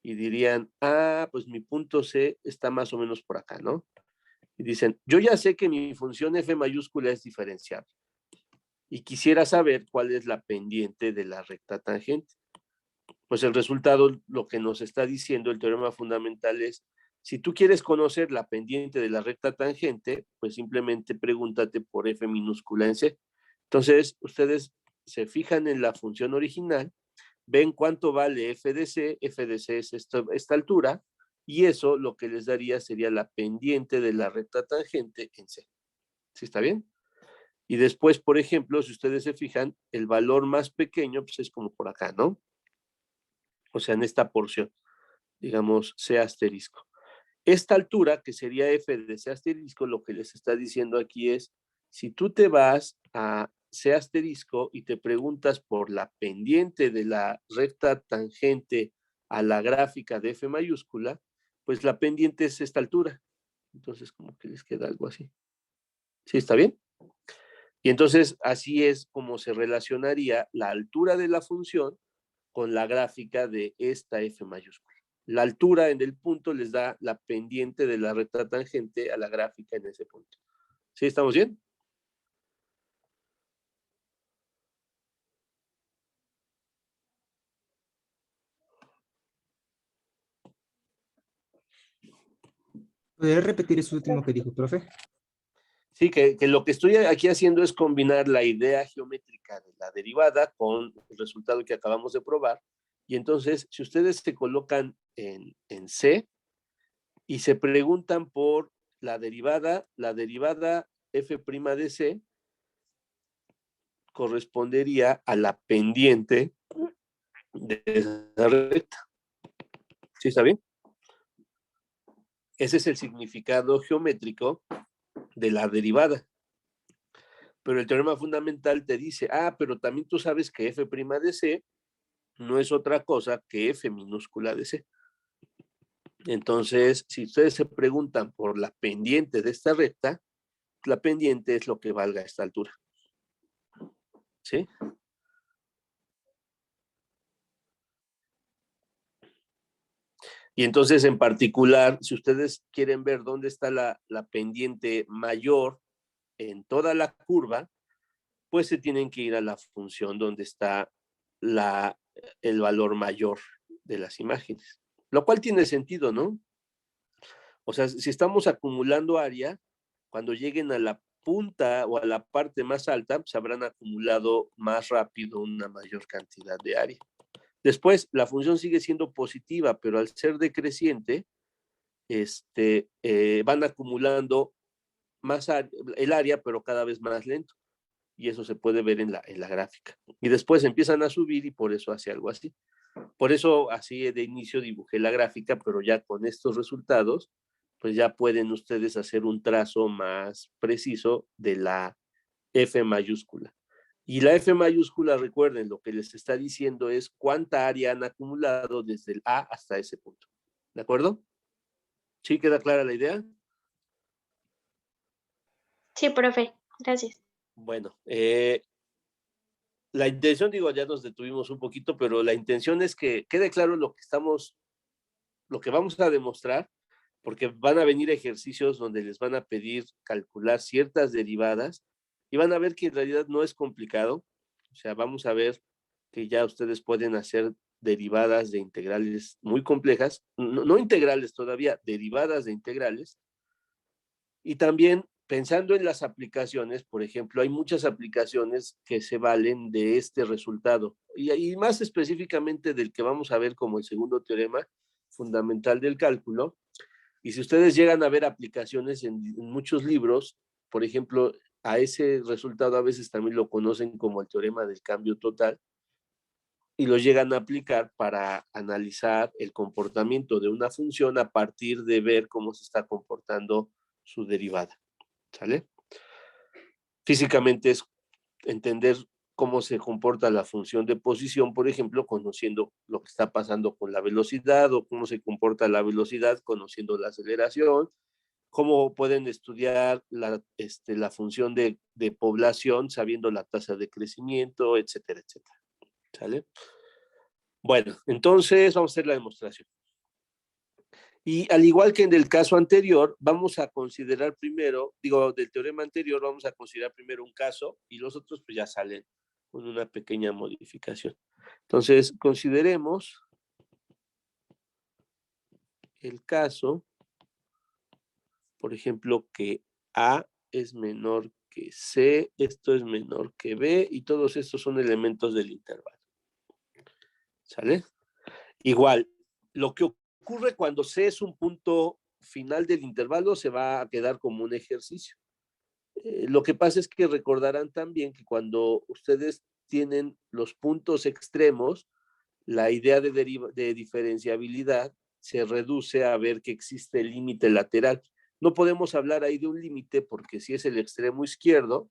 y dirían, pues mi punto C está más o menos por acá, ¿no? Y dicen, yo ya sé que mi función f mayúscula es diferenciable y quisiera saber cuál es la pendiente de la recta tangente. Pues el resultado, lo que nos está diciendo el teorema fundamental es, Si tú quieres conocer la pendiente de la recta tangente, pues simplemente pregúntate por f minúscula en c. Entonces, ustedes se fijan en la función original, ven cuánto vale f de c es esta altura, y eso lo que les daría sería la pendiente de la recta tangente en c. ¿Sí está bien? Y después, por ejemplo, si ustedes se fijan, el valor más pequeño pues es como por acá, ¿no? O sea, en esta porción, digamos, c asterisco. Esta altura, que sería f de c asterisco, lo que les está diciendo aquí es, si tú te vas a c asterisco y te preguntas por la pendiente de la recta tangente a la gráfica de f mayúscula, pues la pendiente es esta altura. Entonces, como que les queda algo así. ¿Sí está bien? Y entonces, así es como se relacionaría la altura de la función con la gráfica de esta f mayúscula. La altura en el punto les da la pendiente de la recta tangente a la gráfica en ese punto. ¿Sí estamos bien? ¿Podría repetir eso último que dijo, profe? Sí, que lo que estoy aquí haciendo es combinar la idea geométrica de la derivada con el resultado que acabamos de probar. Y entonces, si ustedes se colocan en C y se preguntan por la derivada f' de C correspondería a la pendiente de esa recta. ¿Sí está bien? Ese es el significado geométrico de la derivada. Pero el teorema fundamental te dice, pero también tú sabes que f' de C no es otra cosa que f minúscula de C. Entonces, si ustedes se preguntan por la pendiente de esta recta, la pendiente es lo que valga a esta altura. ¿Sí? Y entonces, en particular, si ustedes quieren ver dónde está la pendiente mayor en toda la curva, pues se tienen que ir a la función donde está el valor mayor de las imágenes. Lo cual tiene sentido, ¿no? O sea, si estamos acumulando área, cuando lleguen a la punta o a la parte más alta, se habrán acumulado más rápido una mayor cantidad de área. Después, la función sigue siendo positiva, pero al ser decreciente, van acumulando más el área, pero cada vez más lento. Y eso se puede ver en la gráfica. Y después empiezan a subir y por eso hace algo así. Por eso así de inicio dibujé la gráfica, pero ya con estos resultados, pues ya pueden ustedes hacer un trazo más preciso de la F mayúscula. Y la F mayúscula, recuerden, lo que les está diciendo es cuánta área han acumulado desde el A hasta ese punto. ¿De acuerdo? ¿Sí queda clara la idea? Sí, profe, gracias. Bueno, la intención, digo, ya nos detuvimos un poquito, pero la intención es que quede claro lo que vamos a demostrar, porque van a venir ejercicios donde les van a pedir calcular ciertas derivadas y van a ver que en realidad no es complicado. O sea, vamos a ver que ya ustedes pueden hacer derivadas de integrales muy complejas, no integrales todavía, derivadas de integrales. Y también pensando en las aplicaciones, por ejemplo, hay muchas aplicaciones que se valen de este resultado. Y más específicamente del que vamos a ver como el segundo teorema fundamental del cálculo. Y si ustedes llegan a ver aplicaciones en muchos libros, por ejemplo, a ese resultado a veces también lo conocen como el teorema del cambio total, y lo llegan a aplicar para analizar el comportamiento de una función a partir de ver cómo se está comportando su derivada. ¿Sale? Físicamente es entender cómo se comporta la función de posición, por ejemplo, conociendo lo que está pasando con la velocidad, o cómo se comporta la velocidad conociendo la aceleración, cómo pueden estudiar la función de población sabiendo la tasa de crecimiento, etcétera, etcétera. ¿Sale? Bueno, entonces vamos a hacer la demostración. Y al igual que en el caso anterior, vamos a considerar primero, del teorema anterior, vamos a considerar primero un caso y los otros pues ya salen con una pequeña modificación. Entonces, consideremos el caso por ejemplo, que A es menor que C, esto es menor que B, y todos estos son elementos del intervalo. ¿Sale? Igual, lo que ocurre cuando C es un punto final del intervalo se va a quedar como un ejercicio. Lo que pasa es que recordarán también que cuando ustedes tienen los puntos extremos, la idea de diferenciabilidad se reduce a ver que existe el límite lateral. No podemos hablar ahí de un límite porque si es el extremo izquierdo,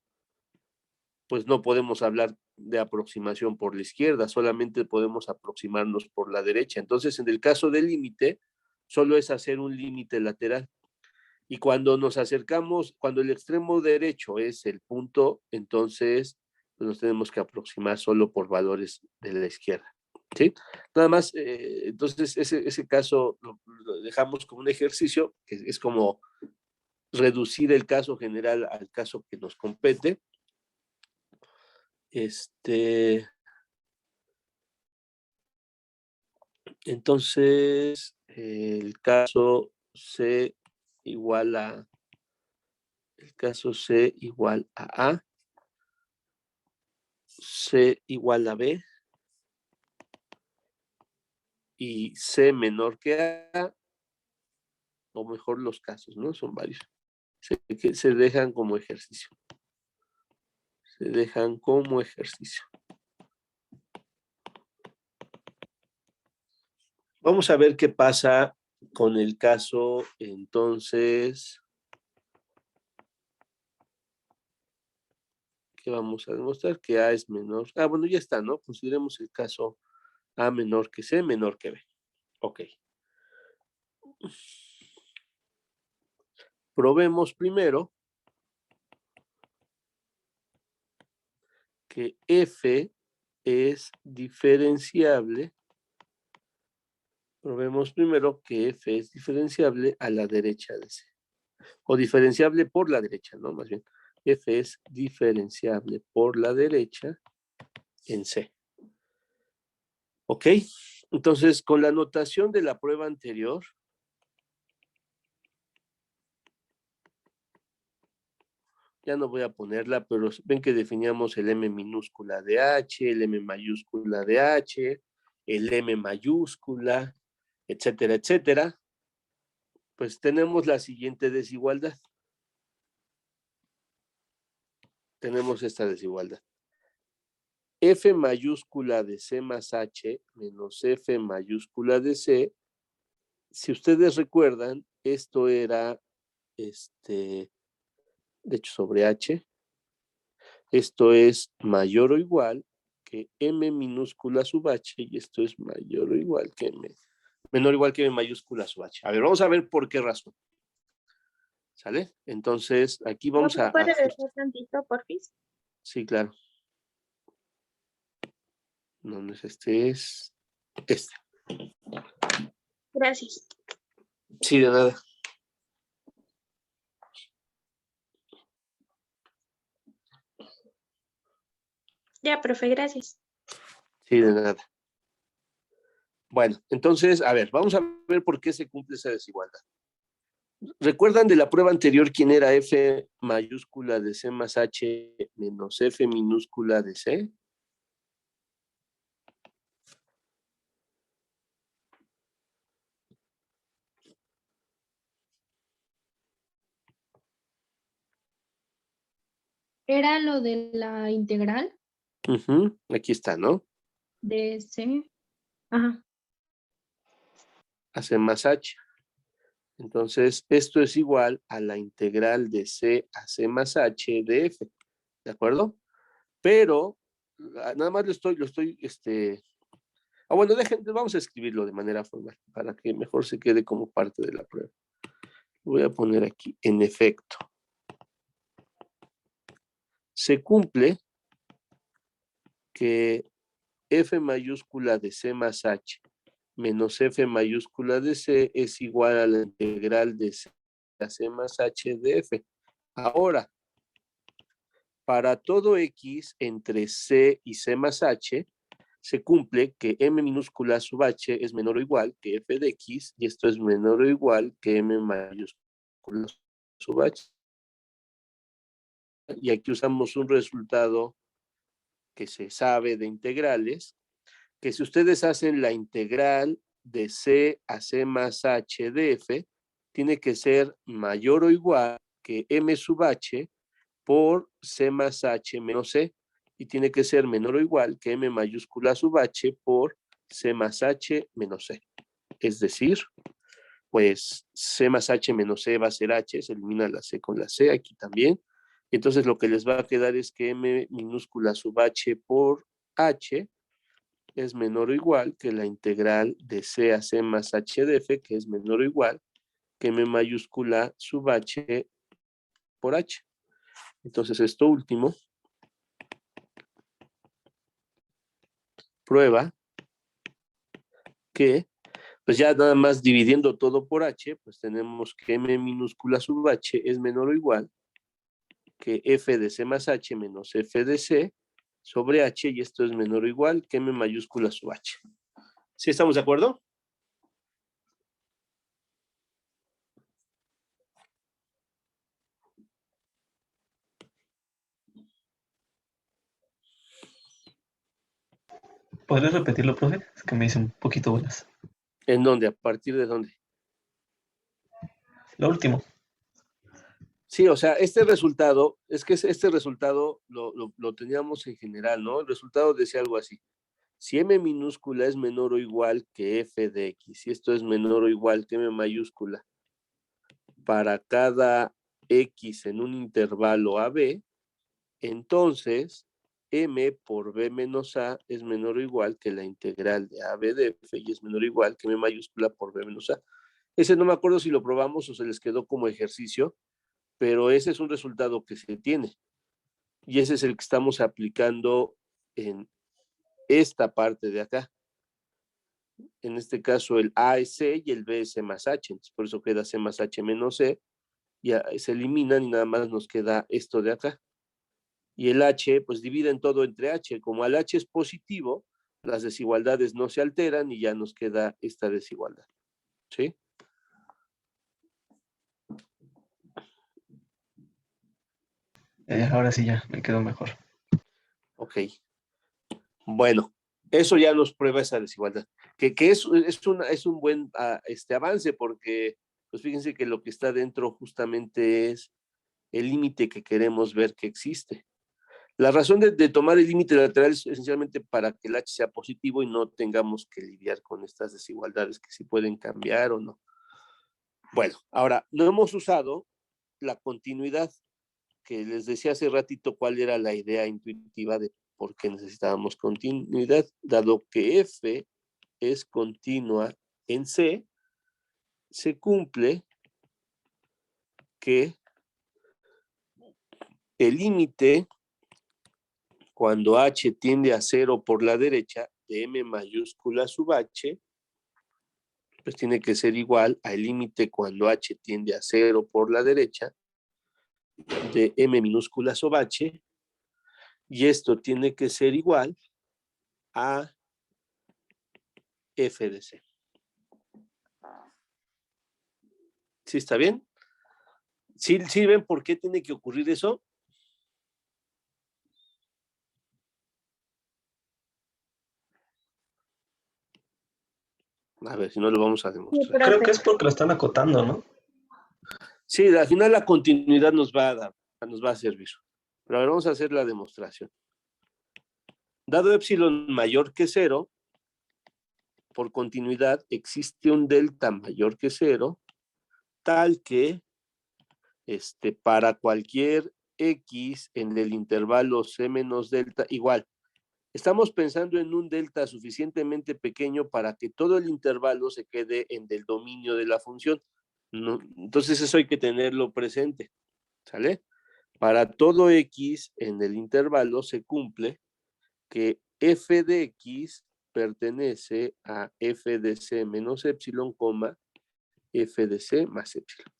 pues no podemos hablar de aproximación por la izquierda, solamente podemos aproximarnos por la derecha. Entonces, en el caso del límite, solo es hacer un límite lateral. Y cuando nos acercamos, cuando el extremo derecho es el punto, entonces pues nos tenemos que aproximar solo por valores de la izquierda. ¿Sí? Nada más, entonces ese caso lo dejamos como un ejercicio, que es como reducir el caso general al caso que nos compete. Entonces, el caso C igual a A, C igual a B y C menor que A, o mejor los casos, ¿no? Son varios. Se dejan como ejercicio. Se dejan como ejercicio. Vamos a ver qué pasa con el caso, entonces, ¿qué vamos a demostrar? Que A es menor. Ah, bueno, ya está, ¿no? Consideremos el caso A menor que C, menor que B. Ok. Probemos primero que F es diferenciable. Probemos primero que F es diferenciable a la derecha de C. O diferenciable por la derecha, ¿no? Más bien, F es diferenciable por la derecha en C. ¿Ok? Entonces, con la notación de la prueba anterior, ya no voy a ponerla, pero ven que definíamos el M minúscula de H, el M mayúscula de H, el M mayúscula, etcétera, etcétera. Pues tenemos la siguiente desigualdad. Tenemos esta desigualdad. F mayúscula de C más H menos F mayúscula de C. Si ustedes recuerdan, esto era, de hecho, sobre H. Esto es mayor o igual que M minúscula sub H y esto es mayor o igual que M, menor o igual que M mayúscula sub H. A ver, vamos a ver por qué razón. ¿Sale? Entonces, aquí vamos a... ¿Puede ver tantito, porfis? Sí, claro. No, no es este, es este. Gracias. Sí, de nada. Ya, profe, gracias. Sí, de nada. Bueno, entonces, a ver, vamos a ver por qué se cumple esa desigualdad. ¿Recuerdan de la prueba anterior quién era F mayúscula de C más H menos F minúscula de C? Era lo de la integral Aquí está, ¿no? de C. Ajá. A C más H. Entonces, esto es igual a la integral de C a C más H de F. ¿De acuerdo? Pero, nada más lo estoy, bueno, vamos a escribirlo de manera formal para que mejor se quede como parte de la prueba. Voy a poner aquí, en efecto. Se cumple que F mayúscula de C más H menos F mayúscula de C es igual a la integral de C a C más H de F. Ahora, para todo X entre C y C más H, se cumple que M minúscula sub H es menor o igual que F de X y esto es menor o igual que M mayúscula sub h. Y aquí usamos un resultado que se sabe de integrales, que si ustedes hacen la integral de c a c más h de f, tiene que ser mayor o igual que m sub h por c más h menos c, y tiene que ser menor o igual que m mayúscula sub h por c más h menos c. Es decir, pues c más h menos c va a ser h, se elimina la c con la c aquí también. Entonces lo que les va a quedar es que m minúscula sub h por h es menor o igual que la integral de c a c más h de f, que es menor o igual que m mayúscula sub h por h. Entonces esto último prueba que, pues ya nada más dividiendo todo por h, pues tenemos que m minúscula sub h es menor o igual que f de c más h menos f de c sobre h, y esto es menor o igual que m mayúscula sub h. ¿Sí estamos de acuerdo? ¿Podrías repetirlo, profe? Es que me hice un poquito bolas. ¿En dónde? ¿A partir de dónde? Lo último. Sí, o sea, este resultado, es que este resultado lo teníamos en general, ¿no? El resultado decía algo así. Si m minúscula es menor o igual que f de x, y esto es menor o igual que m mayúscula, para cada x en un intervalo AB, entonces m por b menos a es menor o igual que la integral de AB de f, y es menor o igual que m mayúscula por b menos a. Ese no me acuerdo si lo probamos o se les quedó como ejercicio, pero ese es un resultado que se tiene. Y ese es el que estamos aplicando en esta parte de acá. En este caso el A es C y el B es C más H. Entonces, por eso queda C más H menos C. Ya se eliminan y nada más nos queda esto de acá. Y el H, pues dividen todo entre H. Como el H es positivo, las desigualdades no se alteran y ya nos queda esta desigualdad. ¿Sí? Ahora sí ya, me quedó mejor. Ok. Bueno, eso ya nos prueba esa desigualdad. Que es un buen avance, porque pues fíjense que lo que está dentro justamente es el límite que queremos ver que existe. La razón de tomar el límite lateral es esencialmente para que el H sea positivo y no tengamos que lidiar con estas desigualdades que sí pueden cambiar o no. Bueno, ahora, no hemos usado la continuidad, que les decía hace ratito cuál era la idea intuitiva de por qué necesitábamos continuidad, dado que F es continua en C, se cumple que el límite cuando H tiende a 0 por la derecha de M mayúscula sub H, pues tiene que ser igual al límite cuando H tiende a 0 por la derecha de M minúscula sub H, y esto tiene que ser igual a F de C. ¿Sí está bien? ¿Sí ven por qué tiene que ocurrir eso? A ver, si no lo vamos a demostrar. Creo que es porque lo están acotando, ¿no? Sí, al final la continuidad nos va a servir. Pero ahora vamos a hacer la demostración. Dado epsilon mayor que 0, por continuidad existe un delta mayor que 0, tal que para cualquier x en el intervalo c menos delta, igual. Estamos pensando en un delta suficientemente pequeño para que todo el intervalo se quede en el dominio de la función. No, entonces eso hay que tenerlo presente, ¿sale? Para todo x en el intervalo se cumple que f de x pertenece a f de c menos epsilon, f de c más epsilon.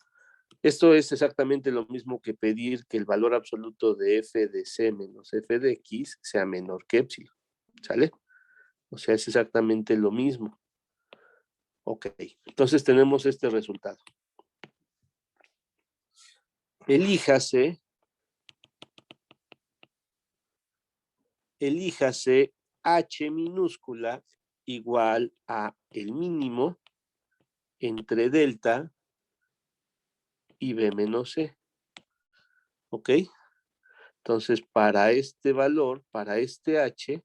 Esto es exactamente lo mismo que pedir que el valor absoluto de f de c menos f de x sea menor que epsilon, ¿sale? O sea, es exactamente lo mismo. Ok, entonces tenemos este resultado. elíjase H minúscula igual a el mínimo entre delta y B menos C. ¿Ok? Entonces, para este valor, para este H,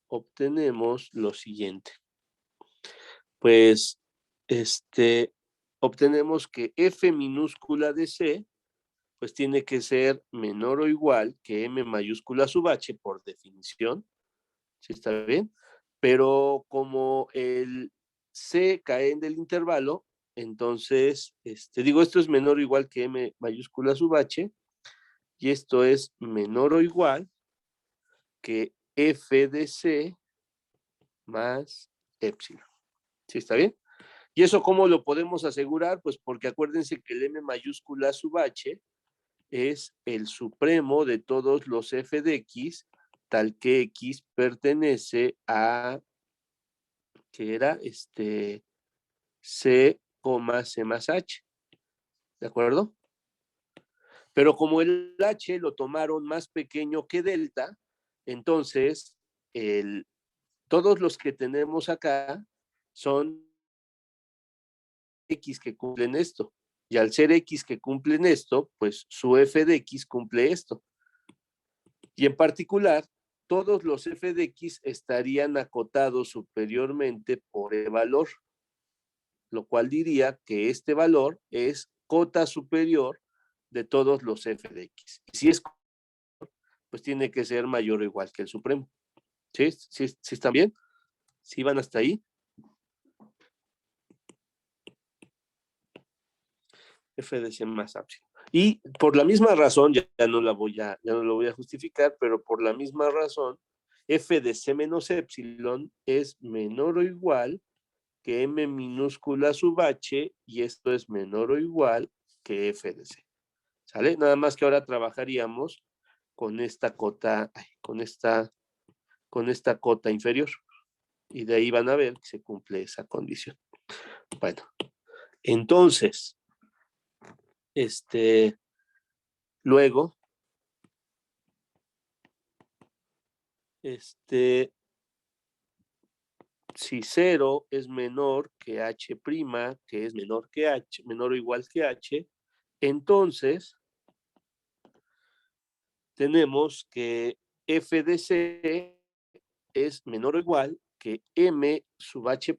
obtenemos lo siguiente. Pues, obtenemos que F minúscula de C, pues tiene que ser menor o igual que M mayúscula sub H por definición. ¿Sí está bien? Pero como el C cae en el intervalo, entonces, digo, esto es menor o igual que M mayúscula sub H, y esto es menor o igual que F de C más epsilon. ¿Sí está bien? ¿Y eso cómo lo podemos asegurar? Pues porque acuérdense que el M mayúscula sub H es el supremo de todos los F de X, tal que X pertenece a, que era C, C más H. ¿De acuerdo? Pero como el H lo tomaron más pequeño que delta, entonces todos los que tenemos acá son X que cumplen esto. Y al ser X que cumplen esto, pues su F de X cumple esto. Y en particular, todos los F de X estarían acotados superiormente por el valor, lo cual diría que este valor es cota superior de todos los F de X. Y si es, pues tiene que ser mayor o igual que el supremo. ¿Sí? ¿Sí están bien? ¿Sí van hasta ahí? F de C más epsilon. Y por la misma razón, ya no lo voy a justificar, pero por la misma razón, F de C menos epsilon es menor o igual que M minúscula sub H, y esto es menor o igual que F de C. ¿Sale? Nada más que ahora trabajaríamos con esta cota, con esta cota inferior. Y de ahí van a ver que se cumple esa condición. Bueno, entonces, luego, si 0 es menor que H', que es menor que H, menor o igual que H, entonces tenemos que F de C es menor o igual que M sub H',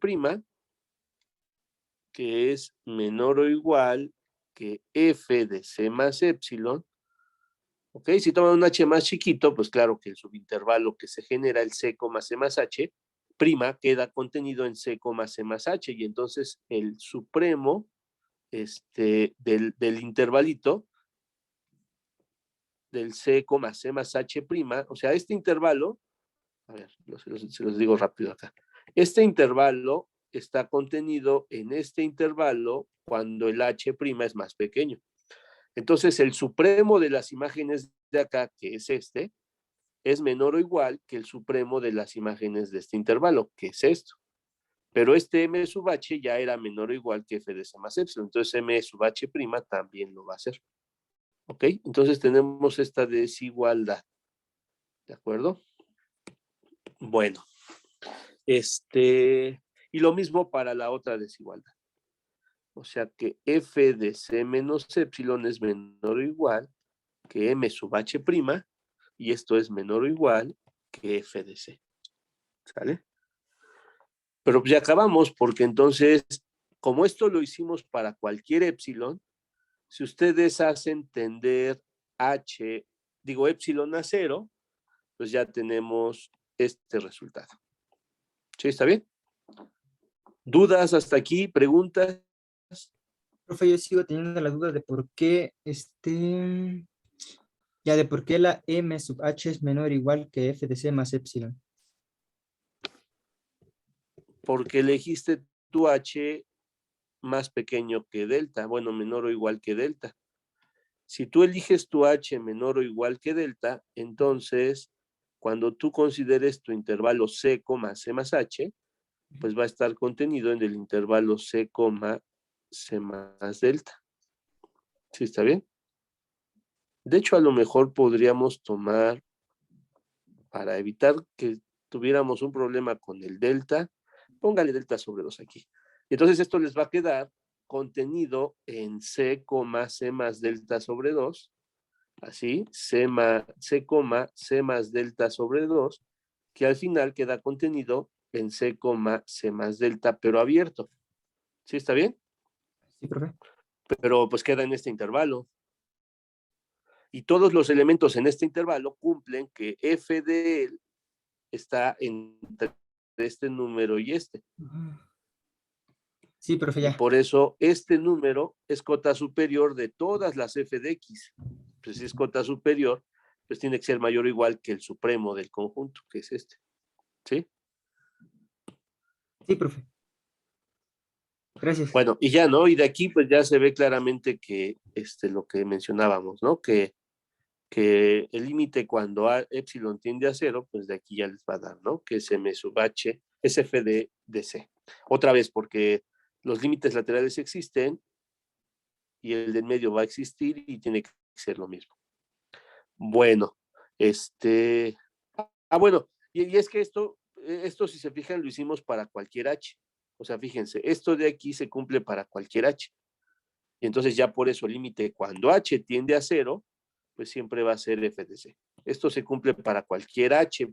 que es menor o igual que F de C más epsilon. ¿Ok? Si toman un H más chiquito, pues claro que el subintervalo que se genera, el C, C más H', queda contenido en C, C más H, y entonces el supremo del intervalito, del C, C más H', o sea, este intervalo, a ver, se los digo rápido acá. Este intervalo está contenido en este intervalo cuando el H' es más pequeño. Entonces, el supremo de las imágenes de acá, que es es menor o igual que el supremo de las imágenes de este intervalo, que es esto. Pero este M sub H ya era menor o igual que F de C más epsilon. Entonces, M sub H' también lo va a hacer. ¿Ok? Entonces, tenemos esta desigualdad. ¿De acuerdo? Bueno. Y lo mismo para la otra desigualdad. O sea que F de C menos epsilon es menor o igual que M sub H', y esto es menor o igual que F de C. ¿Sale? Pero ya acabamos, porque entonces, como esto lo hicimos para cualquier epsilon, si ustedes hacen tender epsilon a 0, pues ya tenemos este resultado. ¿Sí? ¿Está bien? ¿Dudas hasta aquí? ¿Preguntas? Profe, yo sigo teniendo la duda de por qué de por qué la M sub H es menor o igual que F de C más epsilon. Porque elegiste tu H más pequeño que delta, bueno, menor o igual que delta. Si tú eliges tu H menor o igual que delta, entonces, cuando tú consideres tu intervalo C, C más H, pues va a estar contenido en el intervalo C, C más delta. ¿Sí está bien? De hecho, a lo mejor podríamos tomar, para evitar que tuviéramos un problema con el delta, póngale delta sobre 2 aquí. Y entonces esto les va a quedar contenido en C, C más delta sobre 2, así, C, C más delta sobre 2, que al final queda contenido en C, C más delta, pero abierto. ¿Sí está bien? Sí, profe. Pero pues queda en este intervalo. Y todos los elementos en este intervalo cumplen que f de él está entre este número y este. Sí, profe, Y ya. por eso este número es cota superior de todas las f de x. Pues si es cota superior, pues tiene que ser mayor o igual que el supremo del conjunto, que es este. ¿Sí? Sí, profe. Gracias. Bueno, y ya, ¿no? Y de aquí pues ya se ve claramente que lo que mencionábamos, ¿no? Que el límite cuando epsilon tiende a 0, pues de aquí ya les va a dar, ¿no? Que es m sub h es f de c. Otra vez, porque los límites laterales existen y el del medio va a existir y tiene que ser lo mismo. Bueno, bueno, y es que esto si se fijan lo hicimos para cualquier h. O sea, fíjense, esto de aquí se cumple para cualquier h. Y entonces ya por eso el límite cuando h tiende a 0, pues siempre va a ser f de c. Esto se cumple para cualquier h',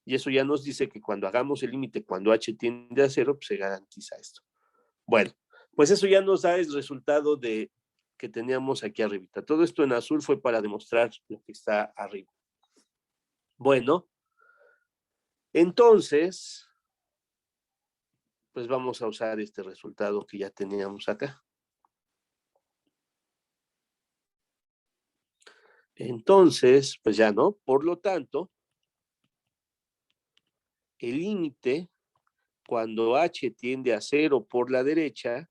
y eso ya nos dice que cuando hagamos el límite cuando h tiende a 0, pues se garantiza esto. Bueno, pues eso ya nos da el resultado de que teníamos aquí arribita. Todo esto en azul fue para demostrar lo que está arriba. Bueno, entonces, pues vamos a usar este resultado que ya teníamos acá. Entonces, pues ya no, por lo tanto, el límite cuando h tiende a 0 por la derecha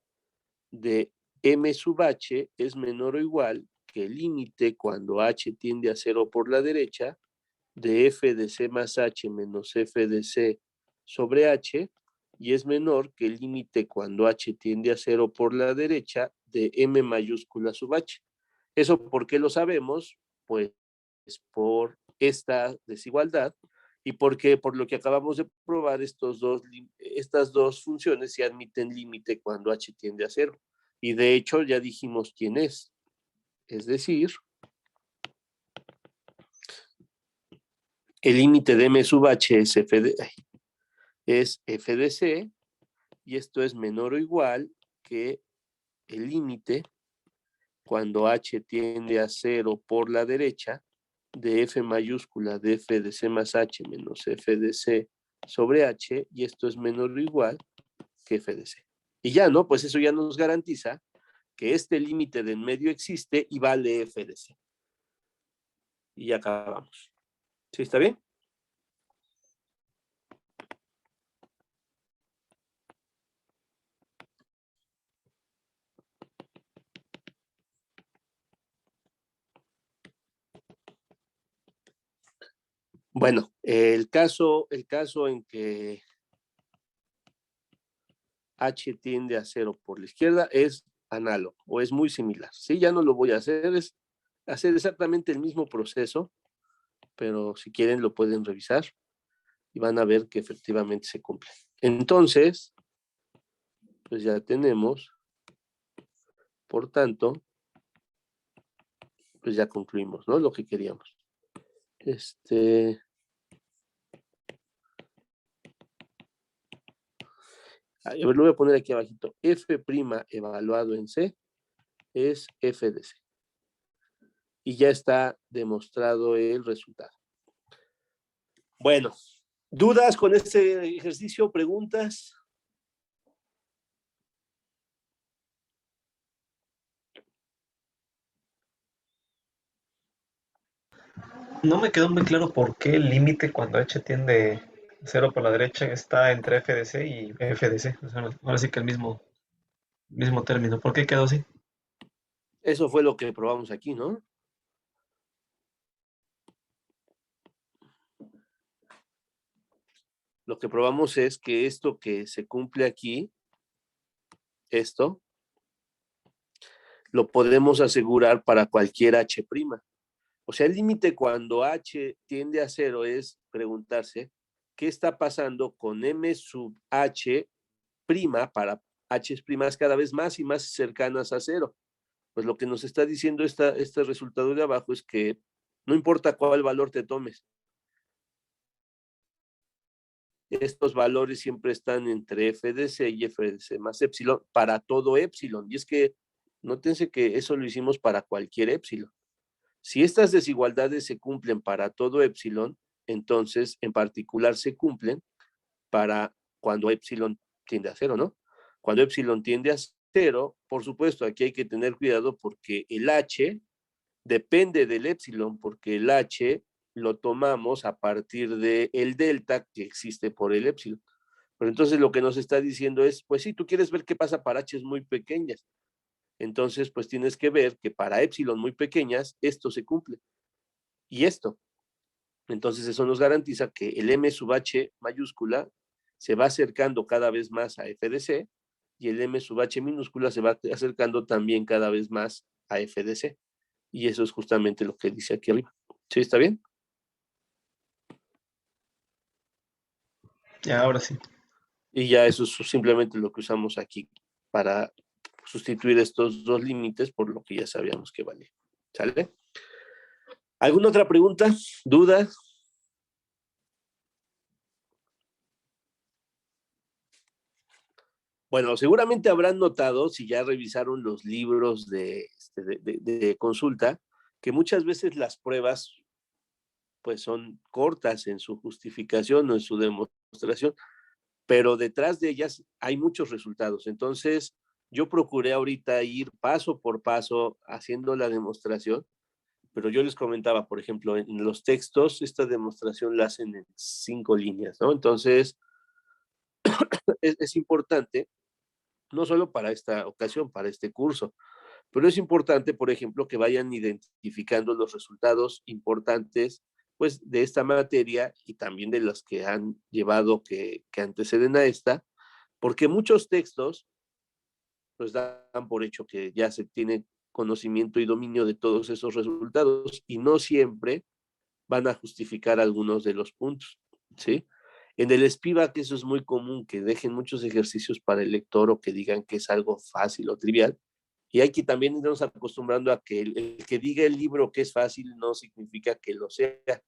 de m sub h es menor o igual que el límite cuando h tiende a 0 por la derecha de f de c más h menos f de c sobre h, y es menor que el límite cuando h tiende a 0 por la derecha de m mayúscula sub h. ¿Eso por qué lo sabemos? Pues por esta desigualdad y porque por lo que acabamos de probar estas dos funciones se admiten límite cuando h tiende a 0. Y de hecho ya dijimos quién es. Es decir, el límite de m sub h es f de c, y esto es menor o igual que el límite cuando h tiende a 0 por la derecha de f mayúscula de f de c más h menos f de c sobre h, y esto es menor o igual que f de c. Y ya, ¿no? Pues eso ya nos garantiza que este límite de en medio existe y vale f de c. Y ya acabamos. ¿Sí está bien? Bueno, el caso en que h tiende a 0 por la izquierda es análogo o es muy similar. Sí, ya no lo voy a hacer, es hacer exactamente el mismo proceso, pero si quieren lo pueden revisar y van a ver que efectivamente se cumple. Entonces, pues ya tenemos, por tanto, pues ya concluimos, ¿no? Lo que queríamos. A ver, lo voy a poner aquí abajito. F' evaluado en C es f de C. Y ya está demostrado el resultado. Bueno, ¿dudas con este ejercicio? ¿Preguntas? No me quedó muy claro por qué el límite cuando h tiende a 0 por la derecha está entre f de c y f de c. O sea, ahora sí que el mismo término. ¿Por qué quedó así? Eso fue lo que probamos aquí, ¿no? Lo que probamos es que esto que se cumple aquí, esto, lo podemos asegurar para cualquier H'. O sea, el límite cuando H tiende a 0 es preguntarse qué está pasando con M sub H' para H' cada vez más y más cercanas a 0. Pues lo que nos está diciendo este resultado de abajo es que no importa cuál valor te tomes, estos valores siempre están entre f de c y f de c más epsilon para todo epsilon. Y es que nótense que eso lo hicimos para cualquier epsilon. Si estas desigualdades se cumplen para todo epsilon, entonces en particular se cumplen para cuando epsilon tiende a 0, ¿no? Cuando epsilon tiende a 0, por supuesto, aquí hay que tener cuidado porque el h depende del epsilon, porque el h lo tomamos a partir del delta que existe por el epsilon. Pero entonces lo que nos está diciendo es, pues sí, tú quieres ver qué pasa para h's muy pequeñas. Entonces, pues tienes que ver que para epsilon muy pequeñas, esto se cumple. Y esto. Entonces, eso nos garantiza que el m sub h mayúscula se va acercando cada vez más a f de c y el m sub h minúscula se va acercando también cada vez más a f de c. Y eso es justamente lo que dice aquí arriba. ¿Sí está bien? Ya, ahora sí. Y ya eso es simplemente lo que usamos aquí para sustituir estos dos límites por lo que ya sabíamos que valía. ¿Sale? ¿Alguna otra pregunta? ¿Duda? Bueno, seguramente habrán notado, si ya revisaron los libros de consulta, que muchas veces las pruebas pues son cortas en su justificación o en su demostración, pero detrás de ellas hay muchos resultados. Entonces, yo procuré ahorita ir paso por paso haciendo la demostración, pero yo les comentaba, por ejemplo, en los textos, esta demostración la hacen en 5 líneas, ¿no? Entonces, es importante, no solo para esta ocasión, para este curso, pero es importante, por ejemplo, que vayan identificando los resultados importantes pues de esta materia y también de las que han llevado que anteceden a esta, porque muchos textos pues dan por hecho que ya se tiene conocimiento y dominio de todos esos resultados y no siempre van a justificar algunos de los puntos, ¿sí? En el Spivak eso es muy común, que dejen muchos ejercicios para el lector o que digan que es algo fácil o trivial, y hay que también irnos acostumbrando a que el que diga el libro que es fácil no significa que lo sea.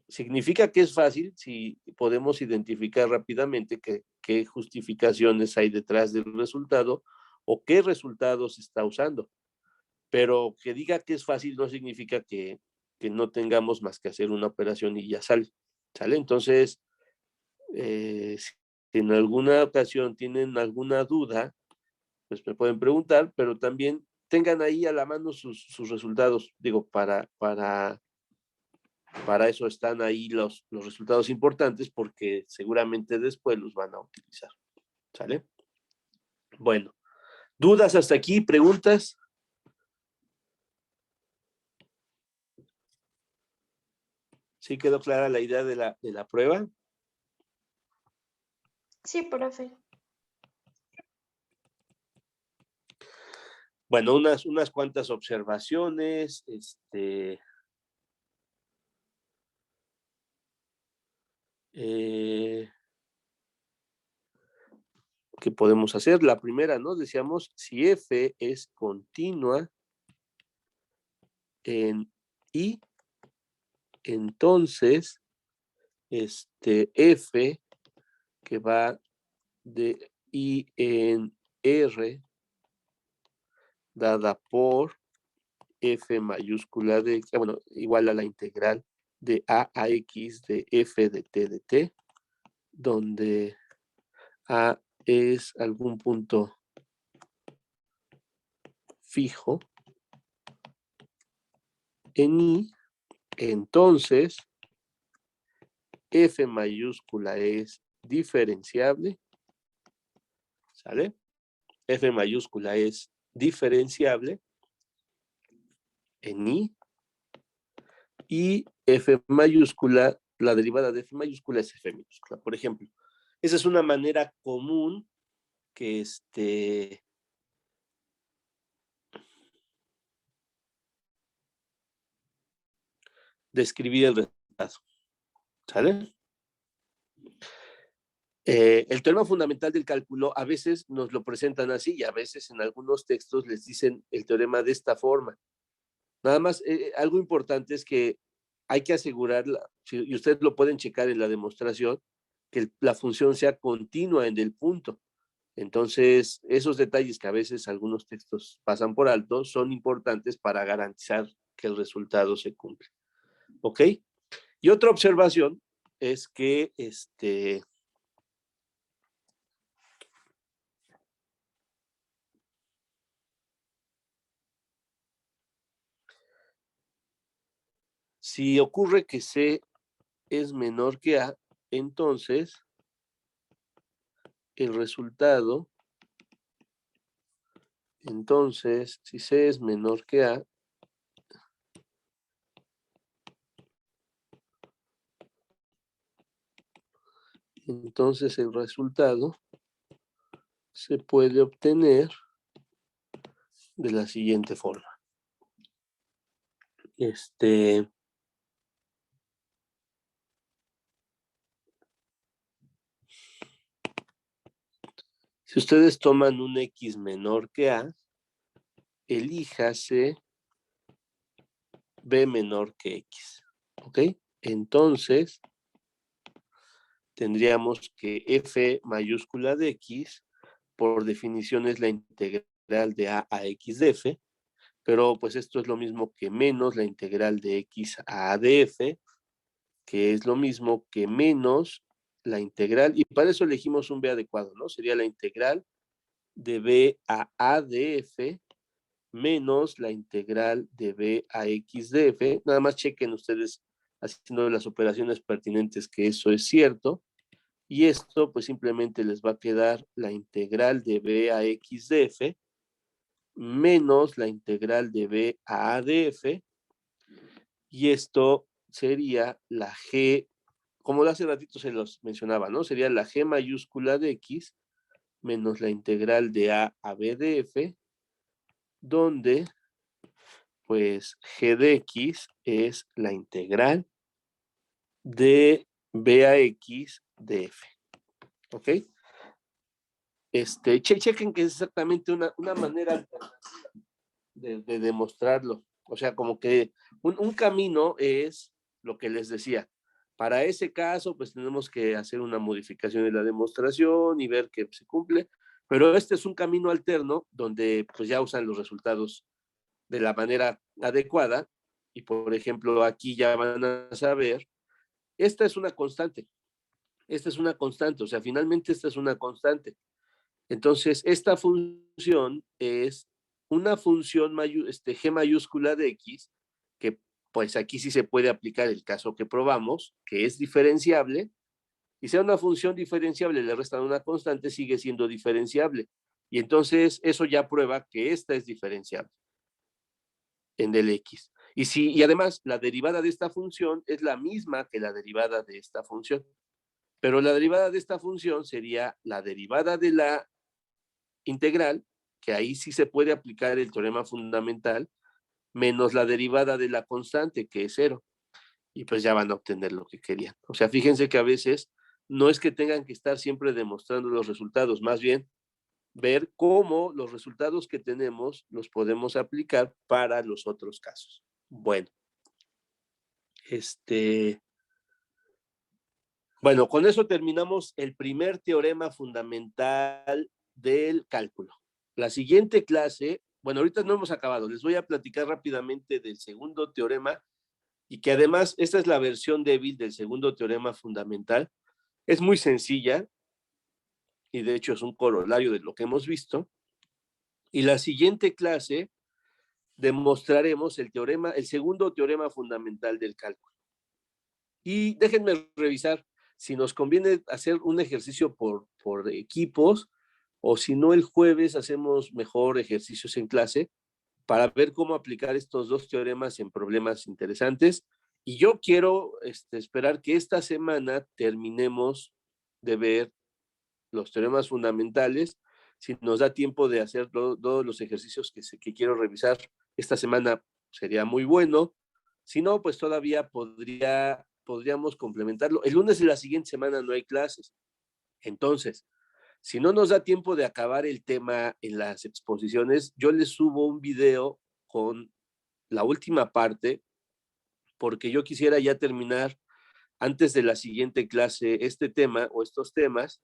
Significa que es fácil si podemos identificar rápidamente qué justificaciones hay detrás del resultado o qué resultados se está usando. Pero que diga que es fácil no significa que no tengamos más que hacer una operación y ya sale. ¿Sale? Entonces, si en alguna ocasión tienen alguna duda, pues me pueden preguntar, pero también tengan ahí a la mano sus resultados. Digo, para eso están ahí los resultados importantes porque seguramente después los van a utilizar. ¿Sale? Bueno, ¿dudas hasta aquí? ¿Preguntas? ¿Sí quedó clara la idea de la prueba? Sí, profe. Bueno, unas cuantas observaciones, ¿qué podemos hacer? La primera, ¿no? Decíamos, si F es continua en I, entonces, F que va de I en R, dada por F mayúscula de, bueno, igual a la integral de A a X de F de T, donde A es algún punto fijo en I, entonces F mayúscula es diferenciable, ¿sale? F mayúscula es diferenciable en I y F mayúscula, la derivada de F mayúscula es F minúscula, por ejemplo. Esa es una manera común que describir el resultado. ¿Sale? El teorema fundamental del cálculo a veces nos lo presentan así y a veces en algunos textos les dicen el teorema de esta forma. Nada más, algo importante es que hay que asegurar, y ustedes lo pueden checar en la demostración, que la función sea continua en el punto. Entonces, esos detalles que a veces algunos textos pasan por alto son importantes para garantizar que el resultado se cumple. ¿Ok? Y otra observación es que si ocurre que C es menor que A, entonces el resultado, si C es menor que A, entonces el resultado se puede obtener de la siguiente forma. Si ustedes toman un X menor que A, elíjase B menor que X. ¿Ok? Entonces, tendríamos que F mayúscula de X, por definición es la integral de A a X de F, pero pues esto es lo mismo que menos la integral de X a A de F, que es lo mismo que menos la integral, y para eso elegimos un B adecuado, ¿no? Sería la integral de B a de F menos la integral de B a X de F. Nada más chequen ustedes haciendo las operaciones pertinentes que eso es cierto. Y esto pues simplemente les va a quedar la integral de B a X de F menos la integral de B a A de F. Y esto sería la G, como hace ratito se los mencionaba, ¿no? Sería la G mayúscula de X menos la integral de A a B de F, donde pues G de X es la integral de B a X de F. ¿Ok? Chequen que es exactamente una manera alternativa de demostrarlo. O sea, como que un camino es lo que les decía. Para ese caso, pues tenemos que hacer una modificación de la demostración y ver que se cumple, pero este es un camino alterno donde pues ya usan los resultados de la manera adecuada y por ejemplo aquí ya van a saber, esta es una constante, o sea, finalmente esta es una constante. Entonces, esta función es una función G mayúscula de X, que pues aquí sí se puede aplicar el caso que probamos, que es diferenciable, y sea una función diferenciable, le restan una constante, sigue siendo diferenciable. Y entonces eso ya prueba que esta es diferenciable en el X. Y además la derivada de esta función es la misma que la derivada de esta función. Pero la derivada de esta función sería la derivada de la integral, que ahí sí se puede aplicar el teorema fundamental, menos la derivada de la constante, que es 0. Y pues ya van a obtener lo que querían. O sea, fíjense que a veces no es que tengan que estar siempre demostrando los resultados, más bien ver cómo los resultados que tenemos los podemos aplicar para los otros casos. Bueno, bueno, con eso terminamos el primer teorema fundamental del cálculo. La siguiente clase, bueno, ahorita no hemos acabado, les voy a platicar rápidamente del segundo teorema y que además esta es la versión débil del segundo teorema fundamental. Es muy sencilla y de hecho es un corolario de lo que hemos visto. Y la siguiente clase demostraremos el segundo teorema fundamental del cálculo. Y déjenme revisar si nos conviene hacer un ejercicio por equipos o si no el jueves hacemos mejor ejercicios en clase para ver cómo aplicar estos dos teoremas en problemas interesantes. Y yo quiero esperar que esta semana terminemos de ver los teoremas fundamentales. Si nos da tiempo de hacer todos los ejercicios que quiero revisar esta semana, sería muy bueno. Si no, pues todavía podríamos complementarlo. El lunes de la siguiente semana no hay clases. Entonces, si no nos da tiempo de acabar el tema en las exposiciones, yo les subo un video con la última parte, porque yo quisiera ya terminar antes de la siguiente clase este tema o estos temas.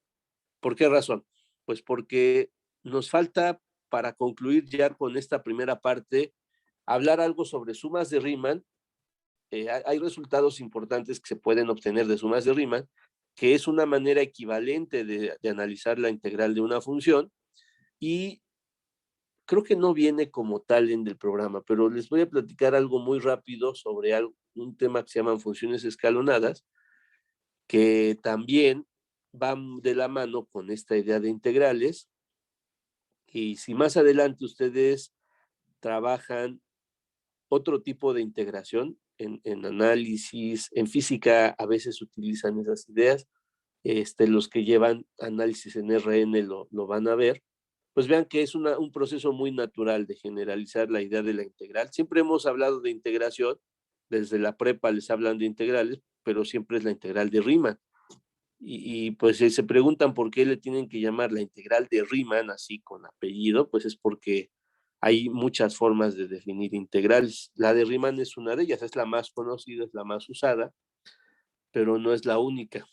¿Por qué razón? Pues porque nos falta, para concluir ya con esta primera parte, hablar algo sobre sumas de Riemann. Hay resultados importantes que se pueden obtener de sumas de Riemann, que es una manera equivalente de analizar la integral de una función, y creo que no viene como tal en el programa, pero les voy a platicar algo muy rápido sobre un tema que se llaman funciones escalonadas, que también van de la mano con esta idea de integrales. Y si más adelante ustedes trabajan otro tipo de integración en análisis, en física a veces utilizan esas ideas, los que llevan análisis en RN lo van a ver, pues vean que es un proceso muy natural de generalizar la idea de la integral. Siempre hemos hablado de integración, desde la prepa les hablan de integrales, pero siempre es la integral de Riemann. Y pues se preguntan por qué le tienen que llamar la integral de Riemann así con apellido, pues es porque hay muchas formas de definir integrales. La de Riemann es una de ellas, es la más conocida, es la más usada, pero no es la única.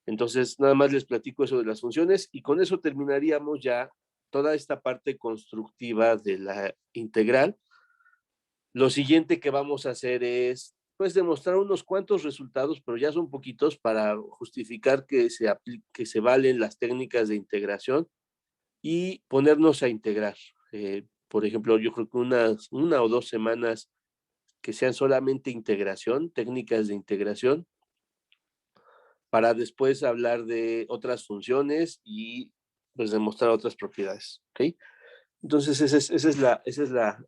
Entonces, nada más les platico eso de las funciones y con eso terminaríamos ya toda esta parte constructiva de la integral. Lo siguiente que vamos a hacer es, pues, demostrar unos cuantos resultados, pero ya son poquitos para justificar que se valen las técnicas de integración y ponernos a integrar. Por ejemplo, yo creo que una o 2 semanas que sean solamente integración, técnicas de integración, para después hablar de otras funciones y pues demostrar otras propiedades, ¿ok? Entonces esa es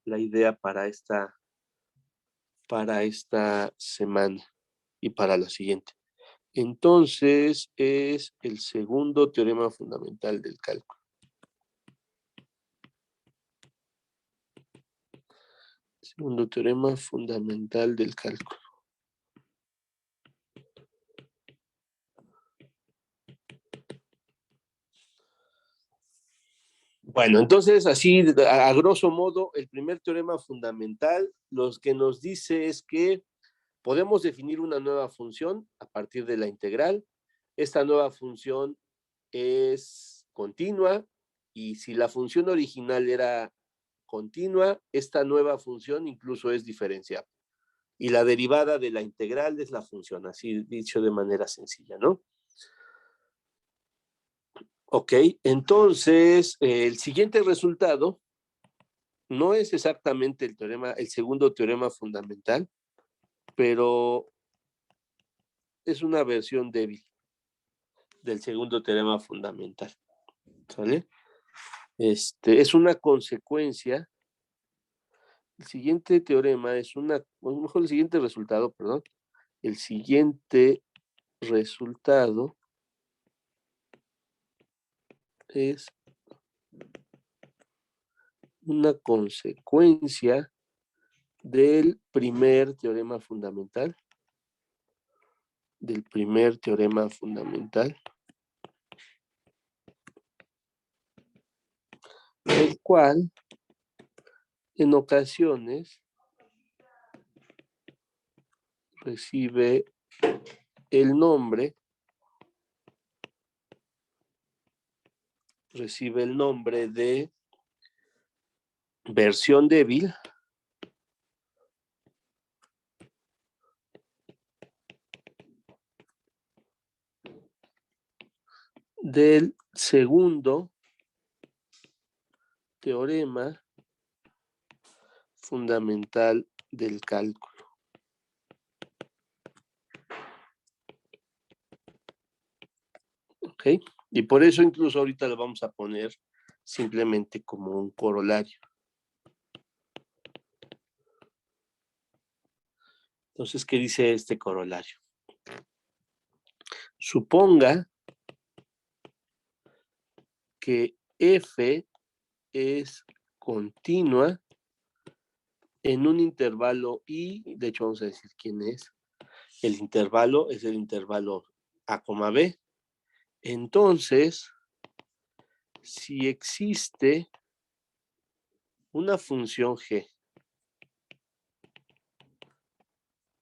la idea para esta semana y para la siguiente. Entonces es el segundo teorema fundamental del cálculo. Segundo teorema fundamental del cálculo. Bueno, entonces así a grosso modo, el primer teorema fundamental lo que nos dice es que podemos definir una nueva función a partir de la integral. Esta nueva función es continua y si la función original era continua, esta nueva función incluso es diferenciable. Y la derivada de la integral es la función, así dicho de manera sencilla, ¿no? Ok, entonces el siguiente resultado no es exactamente el segundo teorema fundamental, pero es una versión débil del segundo teorema fundamental, ¿sale? Es una consecuencia. El siguiente teorema es el siguiente resultado, perdón. El siguiente resultado es una consecuencia del primer teorema fundamental. El cual en ocasiones recibe el nombre de versión débil del segundo teorema fundamental del cálculo. ¿Ok? Y por eso incluso ahorita lo vamos a poner simplemente como un corolario. Entonces, ¿qué dice este corolario? Suponga que F es continua en un intervalo y, de hecho vamos a decir quién es. El intervalo es el intervalo A, B. Entonces, si existe una función g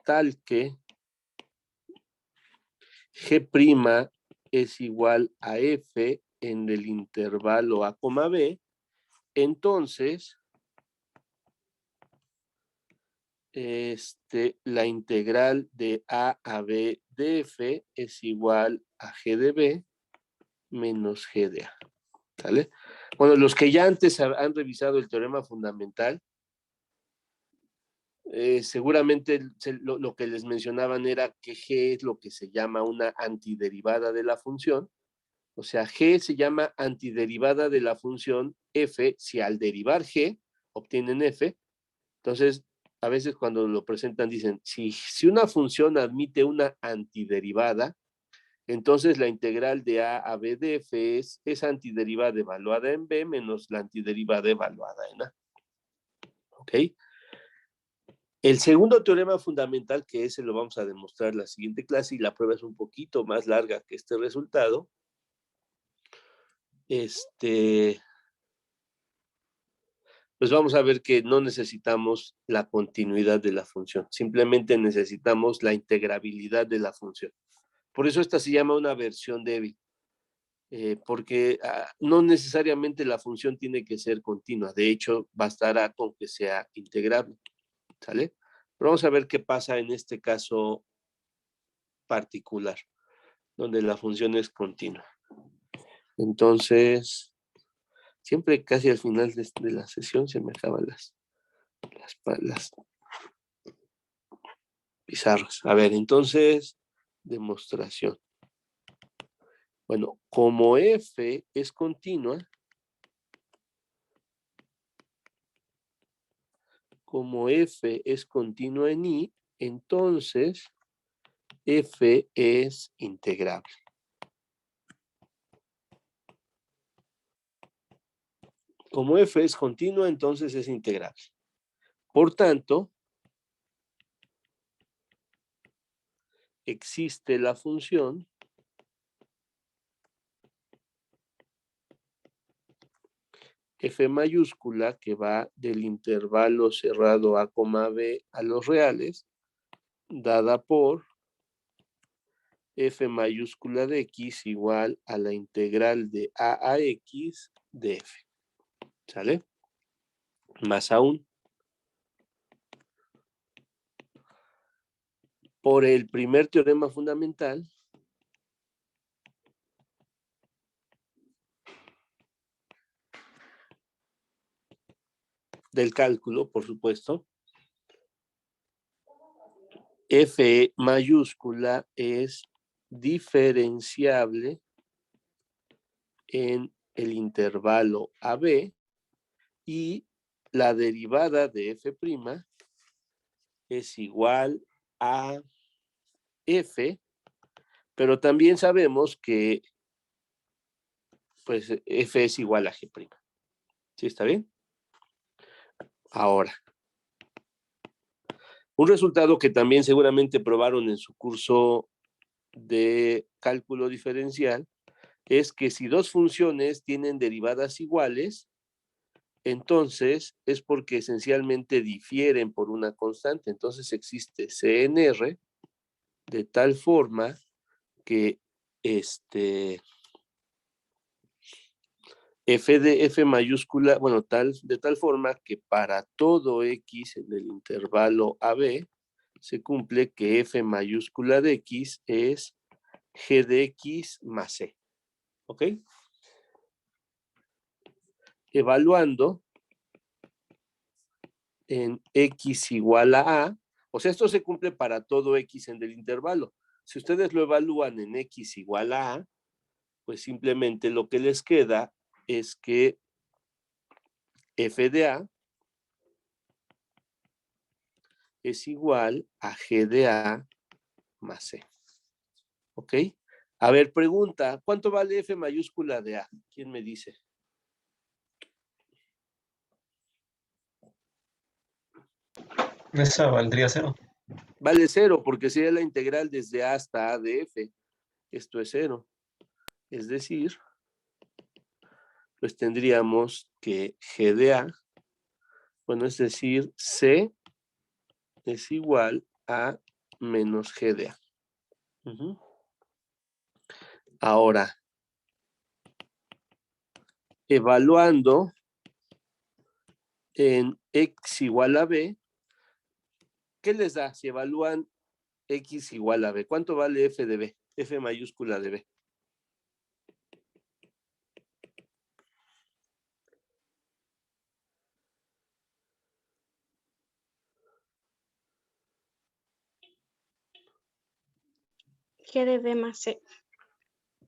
tal que g' es igual a f en el intervalo A, B, entonces la integral de A a B de f es igual a g de b menos g de A. ¿Sale? Bueno, los que ya antes han revisado el teorema fundamental, seguramente lo que les mencionaban era que g es lo que se llama una antiderivada de la función. O sea, g se llama antiderivada de la función f si al derivar g obtienen f. Entonces, a veces cuando lo presentan dicen, si una función admite una antiderivada, entonces la integral de a a b de f es esa antiderivada evaluada en b menos la antiderivada evaluada en a. ¿Ok? El segundo teorema fundamental, que ese lo vamos a demostrar en la siguiente clase, y la prueba es un poquito más larga que este resultado, pues vamos a ver que no necesitamos la continuidad de la función, simplemente necesitamos la integrabilidad de la función. Por eso esta se llama una versión débil, porque no necesariamente la función tiene que ser continua, de hecho bastará con que sea integrable, ¿sale? Pero vamos a ver qué pasa en este caso particular, donde la función es continua. Entonces, siempre casi al final de la sesión se me acaban las pizarras. A ver, entonces, demostración. Bueno, como f es continua, en I, entonces f es integrable. Como f es continua, entonces es integrable. Por tanto, existe la función f mayúscula que va del intervalo cerrado A, B a los reales, dada por f mayúscula de x igual a la integral de a x de f. ¿Sale? Más aún, por el primer teorema fundamental, del cálculo, por supuesto, f mayúscula es diferenciable en el intervalo AB y la derivada de f' es igual a f, pero también sabemos que pues f es igual a g'. ¿Sí está bien? Ahora, un resultado que también seguramente probaron en su curso de cálculo diferencial es que si dos funciones tienen derivadas iguales, entonces es porque esencialmente difieren por una constante. Entonces existe CNR de tal forma que f mayúscula, bueno, de tal forma que para todo x en el intervalo AB se cumple que f mayúscula de x es g de x más c. ¿Ok? Evaluando en x igual a, o sea, esto se cumple para todo x en el intervalo. Si ustedes lo evalúan en x igual a, pues simplemente lo que les queda es que f de a es igual a g de a más c. ¿Ok? A ver, pregunta, ¿cuánto vale f mayúscula de a? ¿Quién me dice? Esa valdría 0. Vale 0 porque sería la integral desde A hasta A de F. Esto es 0. Es decir, pues tendríamos que G de A, bueno, es decir, C es igual a menos G de A. Ahora, evaluando en X igual a B, ¿qué les da si evalúan X igual a B? ¿Cuánto vale F de B? F mayúscula de B. G de B más C.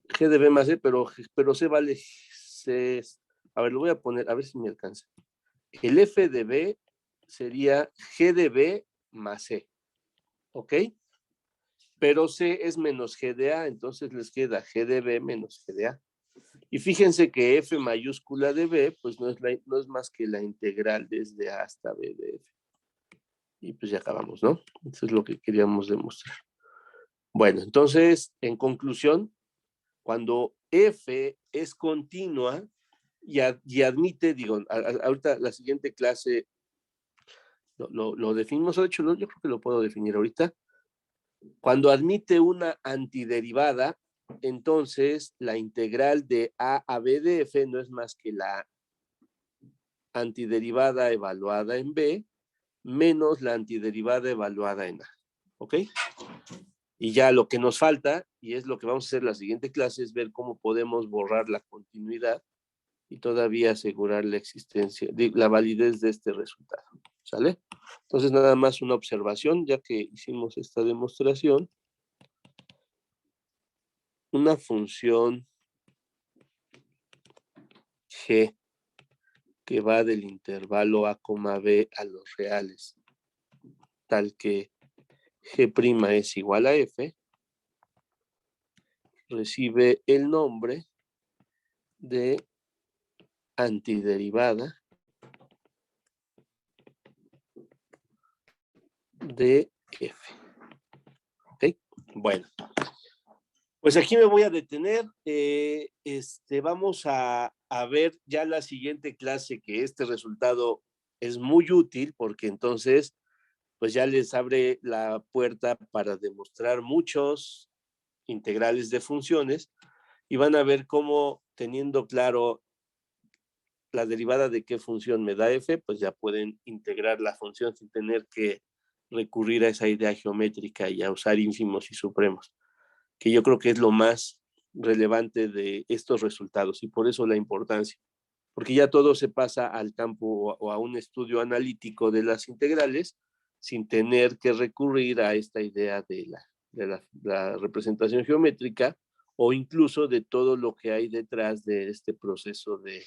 G de B más C, pero C vale C. A ver, lo voy a poner, a ver si me alcanza. El F de B sería G de B más C. ¿Ok? Pero C es menos G de A, entonces les queda G de B menos G de A. Y fíjense que F mayúscula de B, pues no es más que la integral desde A hasta B de F. Y pues ya acabamos, ¿no? Eso es lo que queríamos demostrar. Bueno, entonces, en conclusión, cuando F es continua y admite, digo, ahorita la siguiente clase lo definimos, de hecho, yo creo que lo puedo definir ahorita. Cuando admite una antiderivada, entonces la integral de A a B de F no es más que la antiderivada evaluada en B menos la antiderivada evaluada en A. ¿Ok? Y ya lo que nos falta, y es lo que vamos a hacer la siguiente clase, es ver cómo podemos borrar la continuidad y todavía asegurar la existencia, la validez de este resultado. ¿Sale? Entonces nada más una observación, ya que hicimos esta demostración. Una función G que va del intervalo A, B a los reales, tal que G' es igual a F, recibe el nombre de antiderivada de F. ¿Ok? Bueno, pues aquí me voy a detener. Vamos a ver ya la siguiente clase, que este resultado es muy útil porque entonces pues ya les abre la puerta para demostrar muchos integrales de funciones y van a ver cómo, teniendo claro la derivada de qué función me da F, pues ya pueden integrar la función sin tener que recurrir a esa idea geométrica y a usar ínfimos y supremos, que yo creo que es lo más relevante de estos resultados y por eso la importancia, porque ya todo se pasa al campo o a un estudio analítico de las integrales sin tener que recurrir a esta idea de la representación geométrica o incluso de todo lo que hay detrás de este proceso de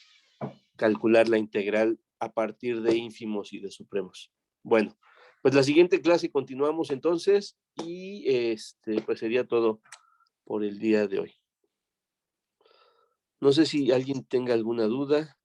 calcular la integral a partir de ínfimos y de supremos. Bueno, pues la siguiente clase continuamos entonces y pues sería todo por el día de hoy. No sé si alguien tenga alguna duda.